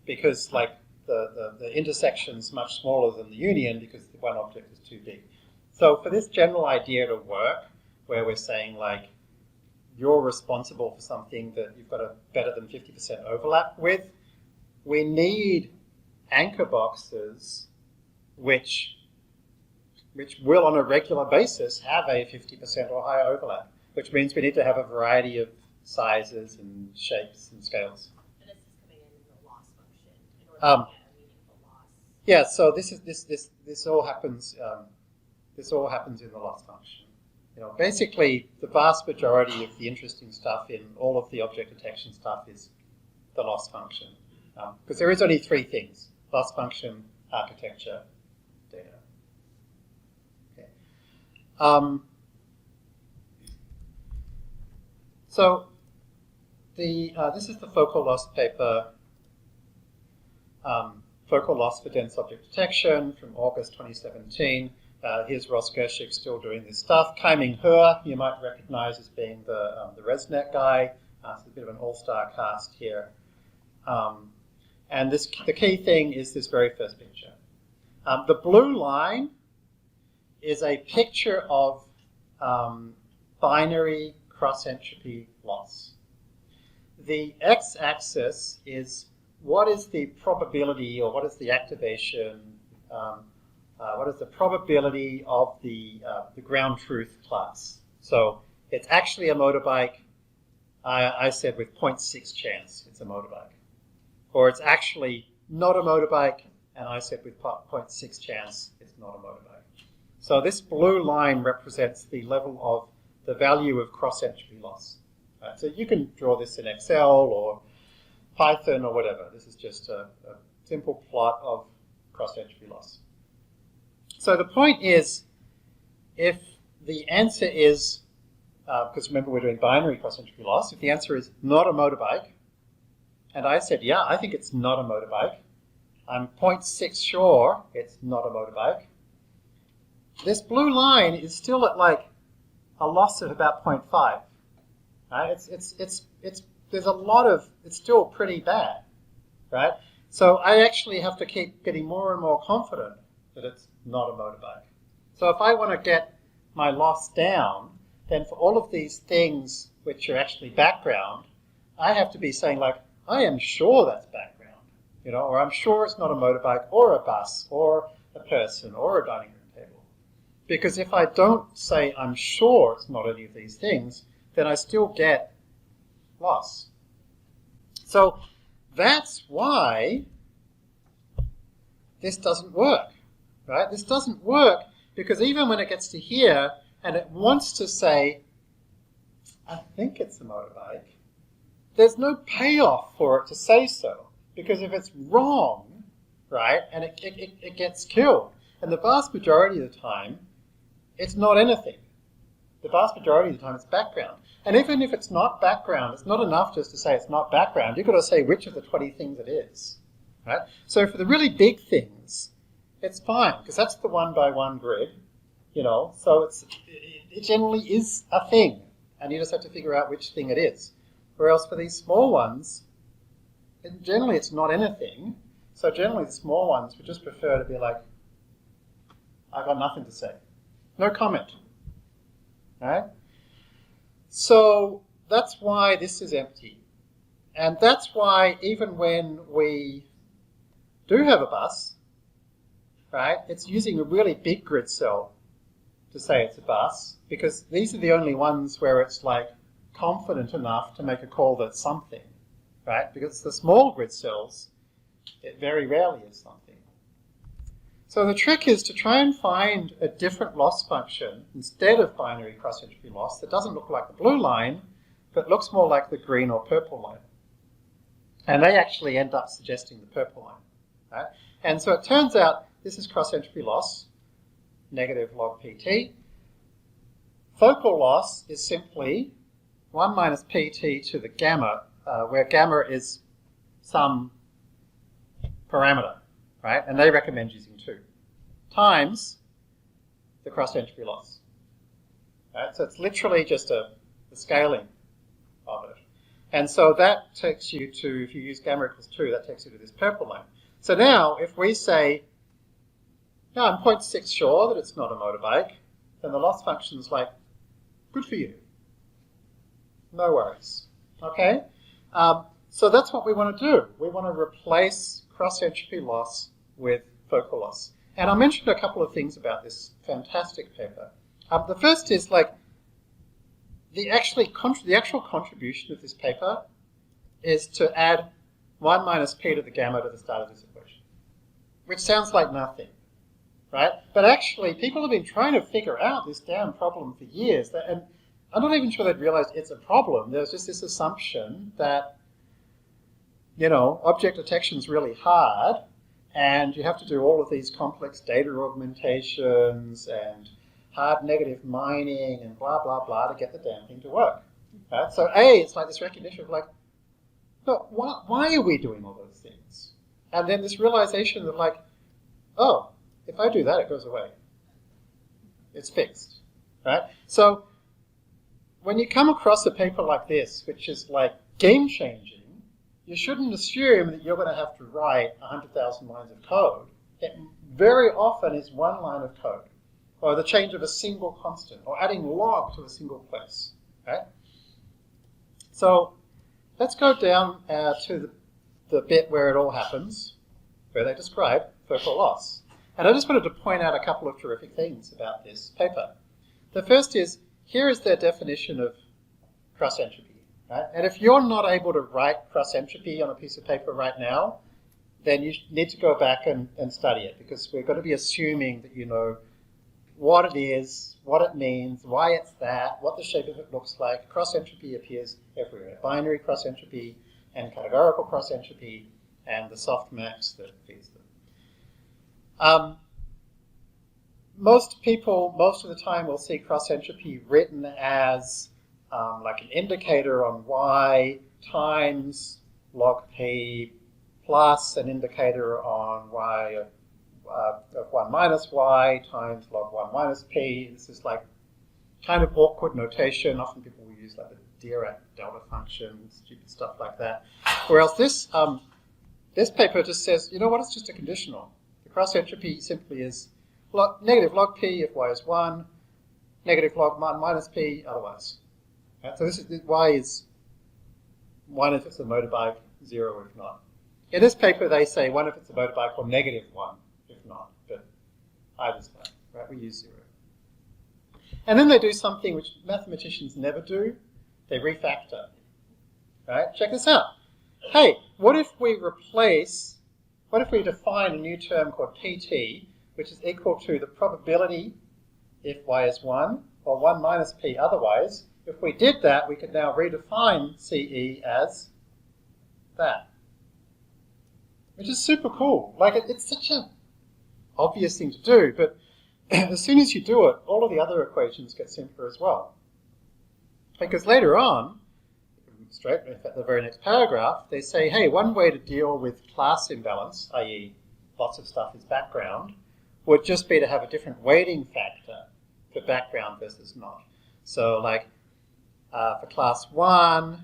S1: because like the intersection's much smaller than the union because the one object is too big. So for this general idea to work, where we're saying like you're responsible for something that you've got a better than 50% overlap with, we need anchor boxes which will on a regular basis have a 50% or higher overlap, which means we need to have a variety of sizes and shapes and scales.
S2: And this is coming in the loss function in order to get a meaningful loss.
S1: Yeah, so this all happens in the loss function. You know, basically the vast majority of the interesting stuff in all of the object detection stuff is the loss function. Because there is only three things: loss function, architecture, data. Okay. So this is the focal loss paper, focal loss for dense object detection from August 2017. Here's Ross Gershik still doing this stuff. Kai-Ming He, you might recognize as being the ResNet guy. So it's a bit of an all-star cast here. And the key thing is this very first picture. The blue line is a picture of binary cross-entropy loss. The x-axis is what is the probability or what is the activation, what is the probability of the ground truth class. So it's actually a motorbike. I said with 0.6 chance it's a motorbike. Or it's actually not a motorbike, and I said with 0.6 chance it's not a motorbike. So this blue line represents the level of the value of cross-entropy loss. Right? So you can draw this in Excel or Python or whatever. This is just a simple plot of cross-entropy loss. So the point is, if the answer is, because remember we're doing binary cross-entropy loss, if the answer is not a motorbike, and I said, yeah, I think it's not a motorbike, I'm 0.6 sure it's not a motorbike, this blue line is still at like a loss of about 0.5. Right? There's a lot of, it's still pretty bad, right? So I actually have to keep getting more and more confident that it's not a motorbike. So if I want to get my loss down, then for all of these things which are actually background, I have to be saying like, I am sure that's background, you know, or I'm sure it's not a motorbike or a bus or a person or a dining room table. Because if I don't say I'm sure it's not any of these things, then I still get loss. So that's why this doesn't work, right? This doesn't work because even when it gets to here and it wants to say, I think it's a motorbike, there's no payoff for it to say so. Because if it's wrong, right, and it gets killed. And the vast majority of the time, it's not anything. The vast majority of the time, it's background. And even if it's not background, it's not enough just to say it's not background. You've got to say which of the 20 things it is. Right? So for the really big things, it's fine, because that's the one-by-one grid. You know, so it generally is a thing. And you just have to figure out which thing it is. Whereas for these small ones, generally it's not anything. So generally the small ones would just prefer to be like, I've got nothing to say. No comment. Right? So that's why this is empty. And that's why even when we do have a bus, right, it's using a really big grid cell to say it's a bus, because these are the only ones where it's like confident enough to make a call that's something, right? Because the small grid cells, it very rarely is something. So the trick is to try and find a different loss function instead of binary cross-entropy loss that doesn't look like the blue line, but looks more like the green or purple line. And they actually end up suggesting the purple line, right? And so it turns out this is cross-entropy loss, negative log pt. Focal loss is simply 1 minus pt to the gamma, where gamma is some parameter, right? And they recommend using 2, times the cross-entropy loss. Right? So it's literally just a scaling of it. And so that takes you to, if you use gamma equals 2, that takes you to this purple line. So now, if we say, no, I'm 0.6 sure that it's not a motorbike, then the loss function's like, good for you. No worries. Okay? So that's what we want to do. We want to replace cross-entropy loss with focal loss. And I mentioned a couple of things about this fantastic paper. The first is like, the actual contribution of this paper is to add 1 minus p to the gamma to the start of this equation, which sounds like nothing, right? But actually, people have been trying to figure out this damn problem for years, and I'm not even sure they'd realized it's a problem. There's just this assumption that, you know, object detection is really hard, and you have to do all of these complex data augmentations and hard negative mining and blah, blah, blah to get the damn thing to work. Right? So A, it's like this recognition of like, look, why are we doing all those things? And then this realization that like, oh, if I do that, it goes away. It's fixed. Right? So when you come across a paper like this, which is like game-changing, you shouldn't assume that you're going to have to write 100,000 lines of code. It very often is one line of code, or the change of a single constant, or adding log to a single place. Right? So let's go down to the bit where it all happens, where they describe focal loss. And I just wanted to point out a couple of terrific things about this paper. The first is, here is their definition of cross-entropy. Right? And if you're not able to write cross-entropy on a piece of paper right now, then you need to go back and study it, because we're going to be assuming that you know what it is, what it means, why it's that, what the shape of it looks like. Cross-entropy appears everywhere. Binary cross-entropy and categorical cross-entropy and the softmax that feeds them. Most people, most of the time, will see cross-entropy written as like an indicator on y times log p plus an indicator on y of 1 minus y times log 1 minus p. This is like kind of awkward notation. Often people will use like the Dirac delta function, stupid stuff like that. Whereas this paper just says, you know what, it's just a conditional. The cross-entropy simply is negative log p if y is 1, negative log 1 minus p otherwise. Right? So this is y is 1 if it's a motorbike, 0 if not. In this paper they say 1 if it's a motorbike or negative 1 if not, but either's fine. Right? We use 0. And then they do something which mathematicians never do. They refactor. Right? Check this out. Hey, what if we define a new term called pt, which is equal to the probability if y is 1, or 1 minus p otherwise. If we did that, we could now redefine CE as that. Which is super cool. Like, it's such an obvious thing to do, but as soon as you do it, all of the other equations get simpler as well. Because later on, straight at the very next paragraph, they say, hey, one way to deal with class imbalance, i.e. lots of stuff is background, would just be to have a different weighting factor for background versus not. So like for class 1,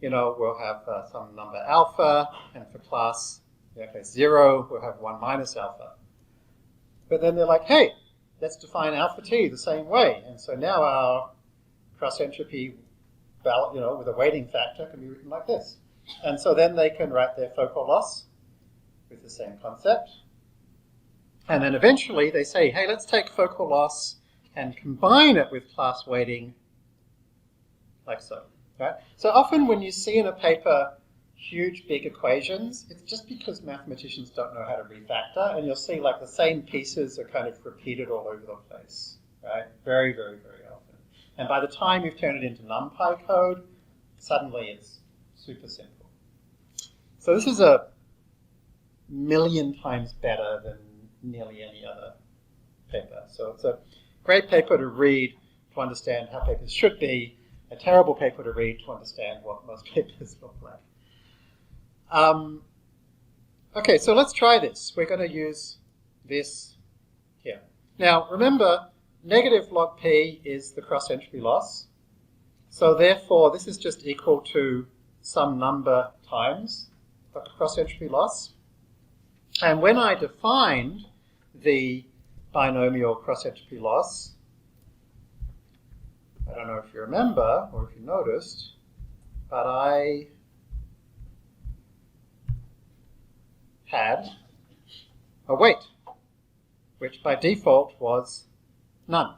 S1: you know, we'll have some number alpha, and for class 0, we'll have 1 minus alpha. But then they're like, hey, let's define alpha t the same way. And so now our cross-entropy, you know, with a weighting factor can be written like this. And so then they can write their focal loss with the same concept. And then eventually they say, hey, let's take focal loss and combine it with class weighting like so. Right? So often when you see in a paper huge, big equations, it's just because mathematicians don't know how to refactor, and you'll see like the same pieces are kind of repeated all over the place. Right? Very, very, very often. And by the time you've turned it into NumPy code, suddenly it's super simple. So this is a million times better than nearly any other paper. So it's a great paper to read to understand how papers should be, a terrible paper to read to understand what most papers look like. Okay, so let's try this. We're going to use this here. Now, remember, negative log p is the cross-entropy loss. So therefore, this is just equal to some number times the cross-entropy loss. And when I defined the binomial cross-entropy loss, I don't know if you remember or if you noticed, but I had a weight, which by default was none.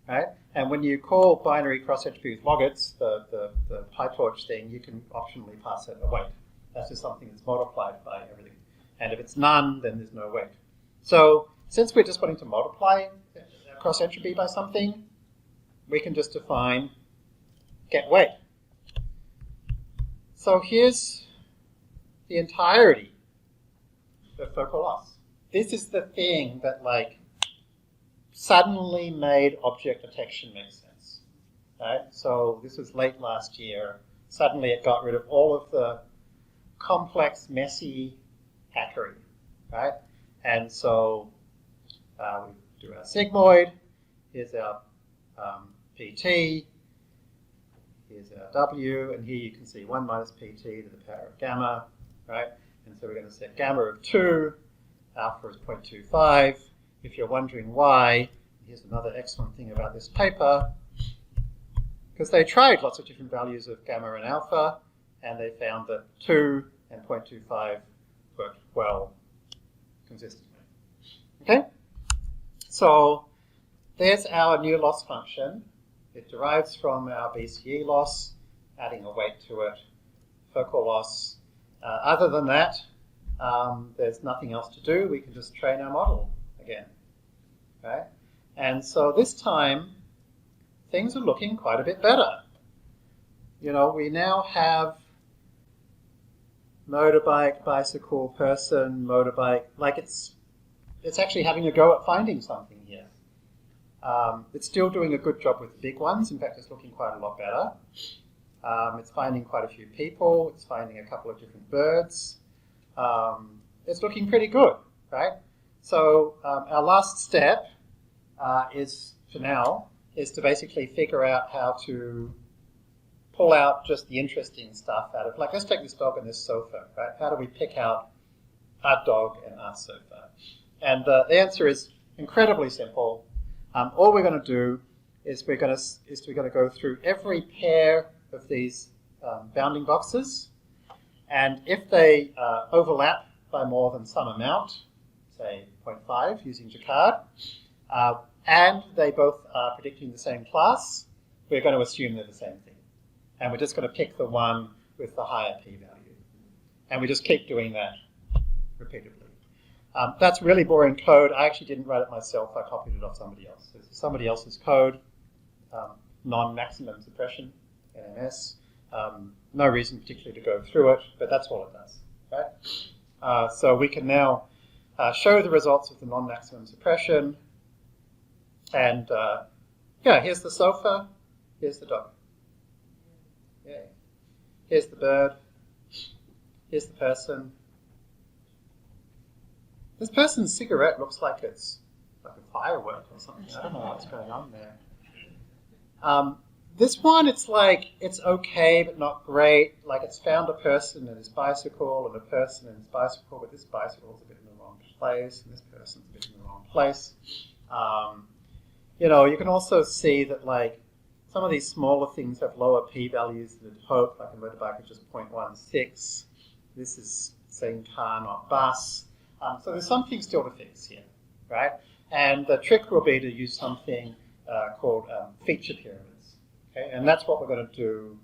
S1: Right? And when you call binary cross-entropy with logits, the PyTorch thing, you can optionally pass it a weight. That's just something that's multiplied by everything. And if it's none, then there's no weight. So since we're just wanting to multiply cross-entropy by something, we can just define get weight. So here's the entirety of focal loss. This is the thing that like suddenly made object detection make sense. Right? So this was late last year. Suddenly it got rid of all of the complex, messy hackery. Right? And so we do our sigmoid. Here's our PT. Here's our W. And here you can see 1 minus PT to the power of gamma. Right? And so we're going to set gamma of 2. Alpha is 0.25. If you're wondering why, here's another excellent thing about this paper. Because they tried lots of different values of gamma and alpha, and they found that 2 and 0.25 worked well consistently. Okay? So there's our new loss function. It derives from our BCE loss, adding a weight to it, focal loss. Other than that, there's nothing else to do. We can just train our model again. Okay? And so this time, things are looking quite a bit better. You know, we now have motorbike, bicycle, person, motorbike. Like it's actually having a go at finding something here. It's still doing a good job with the big ones. In fact, it's looking quite a lot better. It's finding quite a few people. It's finding a couple of different birds. It's looking pretty good, right? So our last step is, for now, is to basically figure out how to pull out just the interesting stuff out of, like, let's take this dog and this sofa, right? How do we pick out our dog and our sofa? And the answer is incredibly simple. All we're going to do is we're going to go through every pair of these bounding boxes, and if they overlap by more than some amount, say 0.5 using Jacquard, and they both are predicting the same class, we're going to assume they're the same thing. And we're just going to pick the one with the higher p-value. And we just keep doing that repeatedly. That's really boring code. I actually didn't write it myself. I copied it off somebody else. This is somebody else's code, non-maximum suppression, NMS. No reason particularly to go through it, but that's all it does. Right? So we can now show the results of the non-maximum suppression. And yeah, here's the sofa, here's the dog. Yeah. Here's the bird, here's the person. This person's cigarette looks like it's like a firework or something. I don't know what's going on there. This one, it's like, it's okay, but not great. Like, it's found a person and his bicycle, and a person and his bicycle, but this bicycle's a bit in the wrong place, and this person's a bit in the wrong place. You know, you can also see that, like, some of these smaller things have lower p-values than you'd hope, like a motorbike is just 0.16. This is saying car, not bus. So there's something still to fix here, right? And the trick will be to use something called feature pyramids. Okay? And that's what we're going to do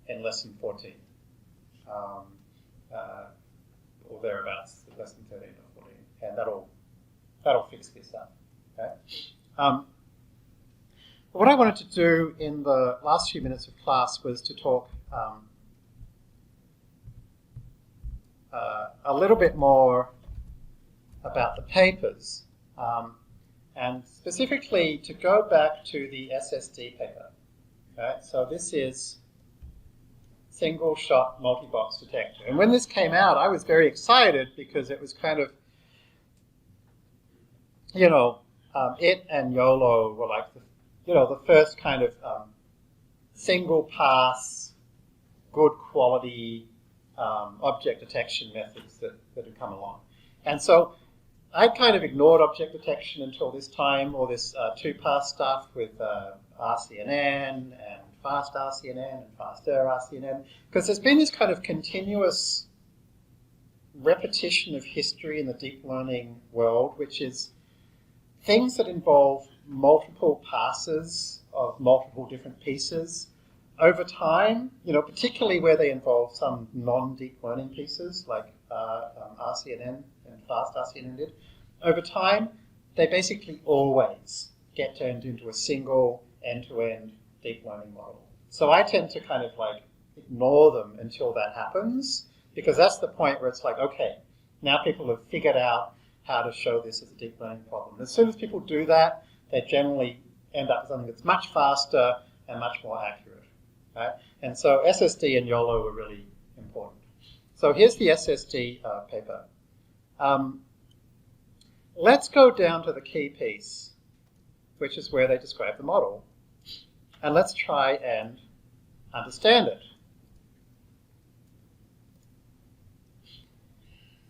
S1: in lesson 14, or thereabouts, lesson 13 or 14, and that'll fix this up. Okay? What I wanted to do in the last few minutes of class was to talk a little bit more about the papers, and specifically to go back to the Ssd paper. Right? So this is single-shot multi-box detector. And when this came out, I was very excited because it was kind of, you know, it and Yolo were like the first kind of single pass, good quality object detection methods that had come along. And so I kind of ignored object detection until this time, or this two-pass stuff with RCNN and fast RCNN and faster RCNN, because there's been this kind of continuous repetition of history in the deep learning world, which is things that involve multiple passes of multiple different pieces over time, particularly where they involve some non-deep learning pieces like RCNN and fast RCNN did. Over time, they basically always get turned into a single end-to-end deep learning model. So I tend to kind of like ignore them until that happens, because that's the point where it's like, okay, now people have figured out how to show this as a deep learning problem. As soon as people do that, they generally end up with something that's much faster and much more accurate. Right? And so SSD and Yolo were really important. So here's the SSD paper. Let's go down to the key piece, which is where they describe the model. And let's try and understand it.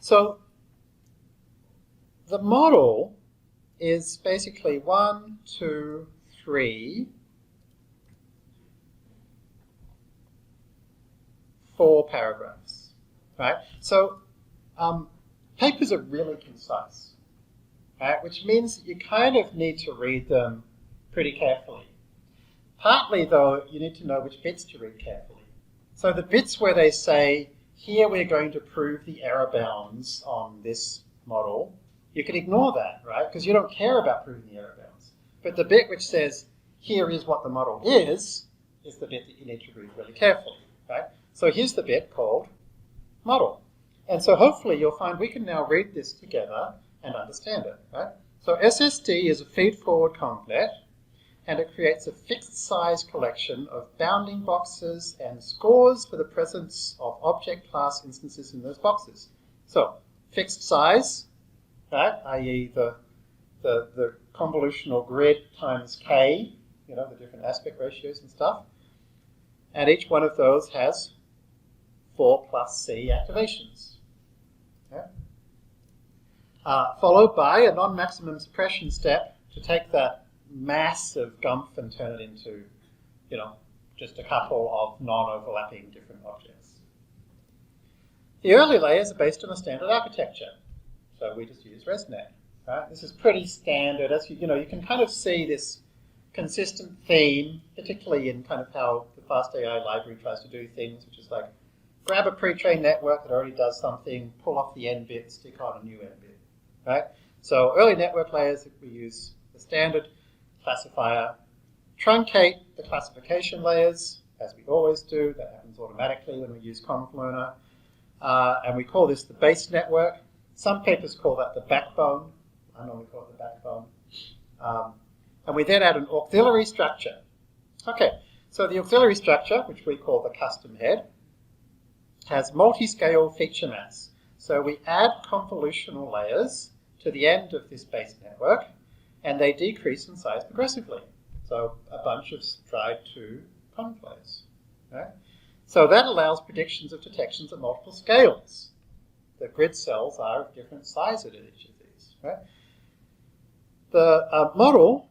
S1: So the model is basically 1, 2, 3, 4 paragraphs, right? So papers are really concise, right? Which means that you kind of need to read them pretty carefully. Partly, though, you need to know which bits to read carefully. So the bits where they say, here we're going to prove the error bounds on this model, you can ignore that, right? Because you don't care about proving the error bounds. But the bit which says, here is what the model is the bit that you need to read really carefully, right? So here's the bit called model. And so hopefully you'll find we can now read this together and understand it, right? So SSD is a feed-forward complet, and it creates a fixed size collection of bounding boxes and scores for the presence of object class instances in those boxes. So fixed size, right, i.e. the convolutional grid times k, the different aspect ratios and stuff. And each one of those has 4 plus C activations. Okay? Followed by a non-maximum suppression step to take that mass of gumph and turn it into, just a couple of non-overlapping different objects. The early layers are based on a standard architecture. So we just use ResNet. Right? This is pretty standard. As you can kind of see this consistent theme, particularly in kind of how the FastAI library tries to do things, which is like grab a pre-trained network that already does something, pull off the end bit, stick on a new end bit. Right? So early network layers, we use the standard classifier, truncate the classification layers, as we always do. That happens automatically when we use convlearner. And we call this the base network. Some papers call that the backbone. I normally call it the backbone. And we then add an auxiliary structure. Okay, so the auxiliary structure, which we call the custom head, has multi-scale feature maps. So we add convolutional layers to the end of this base network, and they decrease in size progressively. So a bunch of stride 2 convlays. Right? So that allows predictions of detections at multiple scales. The grid cells are of different sizes at each of these. Right? The model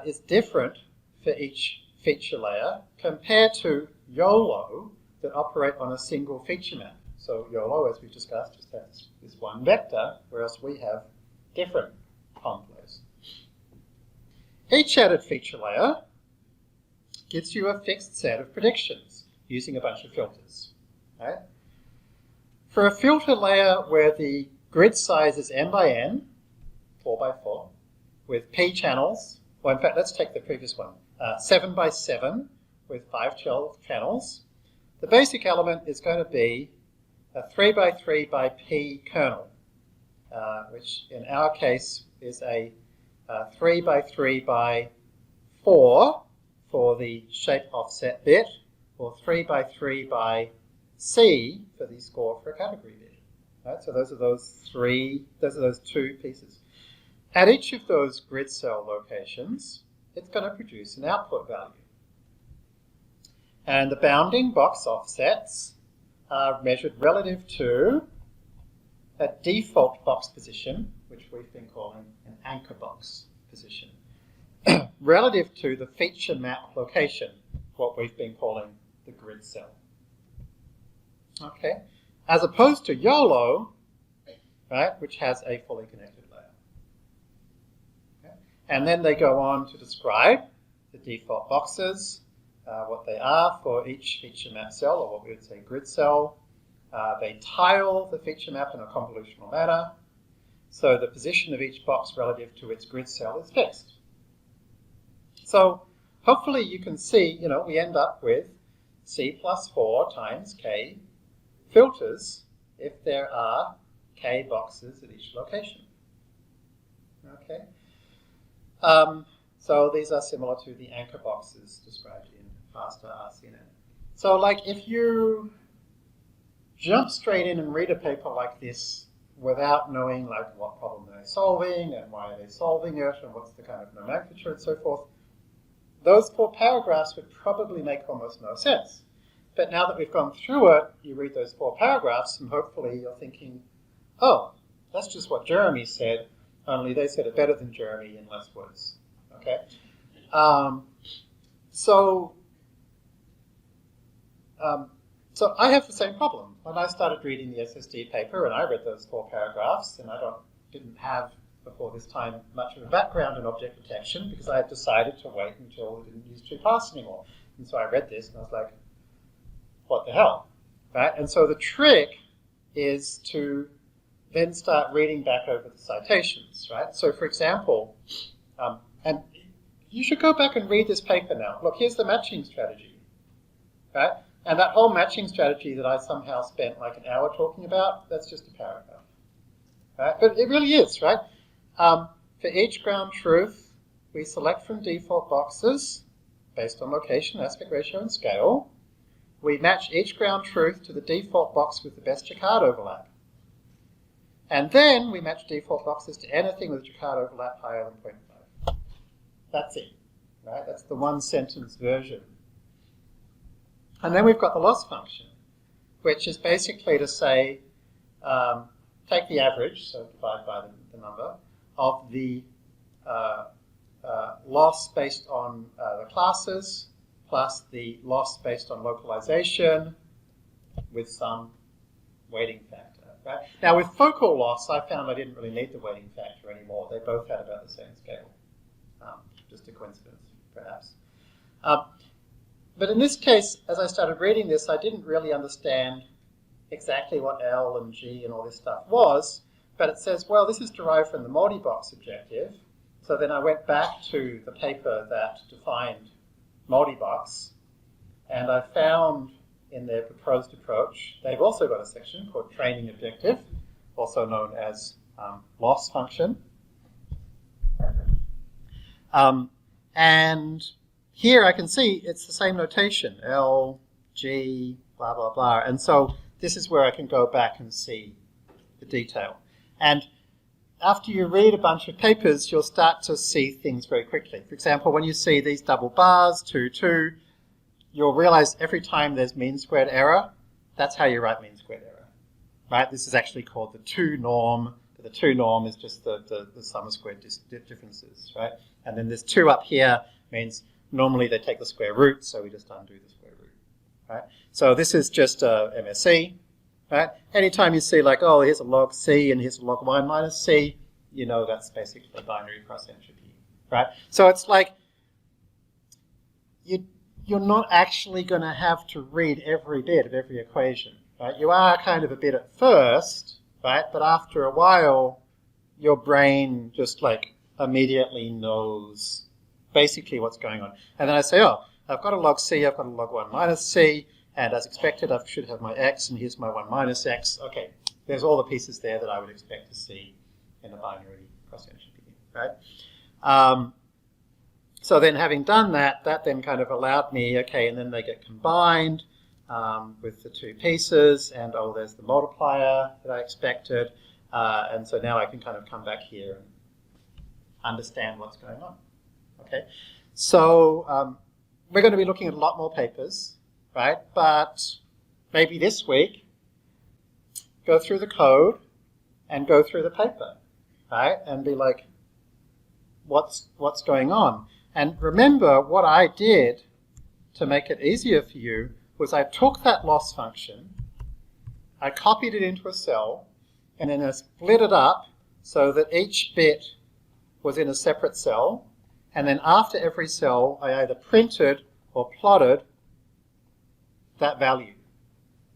S1: is different for each feature layer compared to YOLO that operate on a single feature map. So YOLO, as we discussed, just has this one vector, whereas we have different convlays. Each added feature layer gives you a fixed set of predictions using a bunch of filters. Right? For a filter layer where the grid size is n by n, 4 by 4, with p channels, well, in fact, let's take the previous one, 7 by 7 with 5 channels, the basic element is going to be a 3 by 3 by p kernel, which in our case is a 3 by 3 by 4 for the shape offset bit, or 3 by 3 by C for the score for a category bit. Right? So those are those 2 pieces. at each of those grid cell locations, it's going to produce an output value. And the bounding box offsets are measured relative to a default box position, which we've been calling an anchor box position, relative to the feature map location, what we've been calling the grid cell. Okay, as opposed to YOLO, right, which has a fully connected layer. Okay. And then they go on to describe the default boxes, what they are for each feature map cell, or what we would say grid cell. They tile the feature map in a convolutional manner, so the position of each box relative to its grid cell is fixed. So hopefully you can see, we end up with C plus 4 times K filters if there are K boxes at each location. Okay. So these are similar to the anchor boxes described in faster RCNN. So like if you jump straight in and read a paper like this without knowing like what problem they're solving and why are they solving it and what's the kind of nomenclature and so forth, those 4 paragraphs would probably make almost no sense. But now that we've gone through it, you read those 4 paragraphs and hopefully you're thinking, oh, that's just what Jeremy said, only they said it better than Jeremy in less words. Okay? So I have the same problem. When I started reading the SSD paper and I read those 4 paragraphs, and I didn't have before this time much of a background in object detection because I had decided to wait until I didn't use 2Pass anymore. And so I read this and I was like, what the hell? Right? And so the trick is to then start reading back over the citations, right? So for example, and you should go back and read this paper now. Look, here's the matching strategy, right? And that whole matching strategy that I somehow spent like an hour talking about, that's just a paragraph, right? But it really is, right? For each ground truth, we select from default boxes based on location, aspect ratio, and scale. We match each ground truth to the default box with the best Jacquard overlap. And then we match default boxes to anything with Jacquard overlap higher than 0.5. That's it, right? That's the one sentence version. And then we've got the loss function, which is basically to say, take the average, so divide by the number, of the loss based on the classes, plus the loss based on localization with some weighting factor. Right? Now with focal loss, I found I didn't really need the weighting factor anymore. They both had about the same scale. Just a coincidence, perhaps. But in this case, as I started reading this, I didn't really understand exactly what L and G and all this stuff was, but it says, well, this is derived from the multi-box objective. So then I went back to the paper that defined multi-box, and I found in their proposed approach, they've also got a section called training objective, also known as loss function. And here I can see it's the same notation, L, G, blah, blah, blah. And so this is where I can go back and see the detail. And after you read a bunch of papers, you'll start to see things very quickly. For example, when you see these double bars, 2, 2, you'll realize every time there's mean squared error, that's how you write mean squared error. Right? This is actually called the 2 norm. The 2 norm is just the sum of squared differences, right? And then this 2 up here means normally they take the square root, so we just undo the square root, right? So this is just MSE, right? Anytime you see like, oh, here's a log C and here's a log 1 minus C, you know that's basically binary cross entropy, right? So it's like you're not actually going to have to read every bit of every equation, right? You are kind of a bit at first, right? But after a while, your brain just like immediately knows basically what's going on. And then I say, oh, I've got a log C, I've got a log 1 minus C, and as expected, I should have my X, and here's my 1 minus X. Okay, there's all the pieces there that I would expect to see in a binary cross entropy, right? So then having done that, that then kind of allowed me, okay, and then they get combined with the 2 pieces, and oh, there's the multiplier that I expected, and so now I can kind of come back here and understand what's going on. Okay, so we're going to be looking at a lot more papers, right? But maybe this week, go through the code and go through the paper, right? And be like, what's going on? And remember, what I did to make it easier for you was I took that loss function, I copied it into a cell, and then I split it up so that each bit was in a separate cell. And then after every cell, I either printed or plotted that value,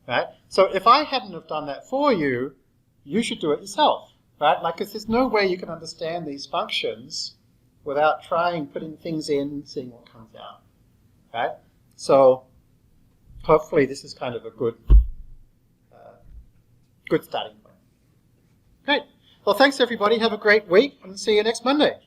S1: right? So if I hadn't have done that for you, you should do it yourself, right? Like, because there's no way you can understand these functions without putting things in, seeing what comes out, right? So hopefully this is kind of a good starting point. Great. Well, thanks everybody. Have a great week and see you next Monday.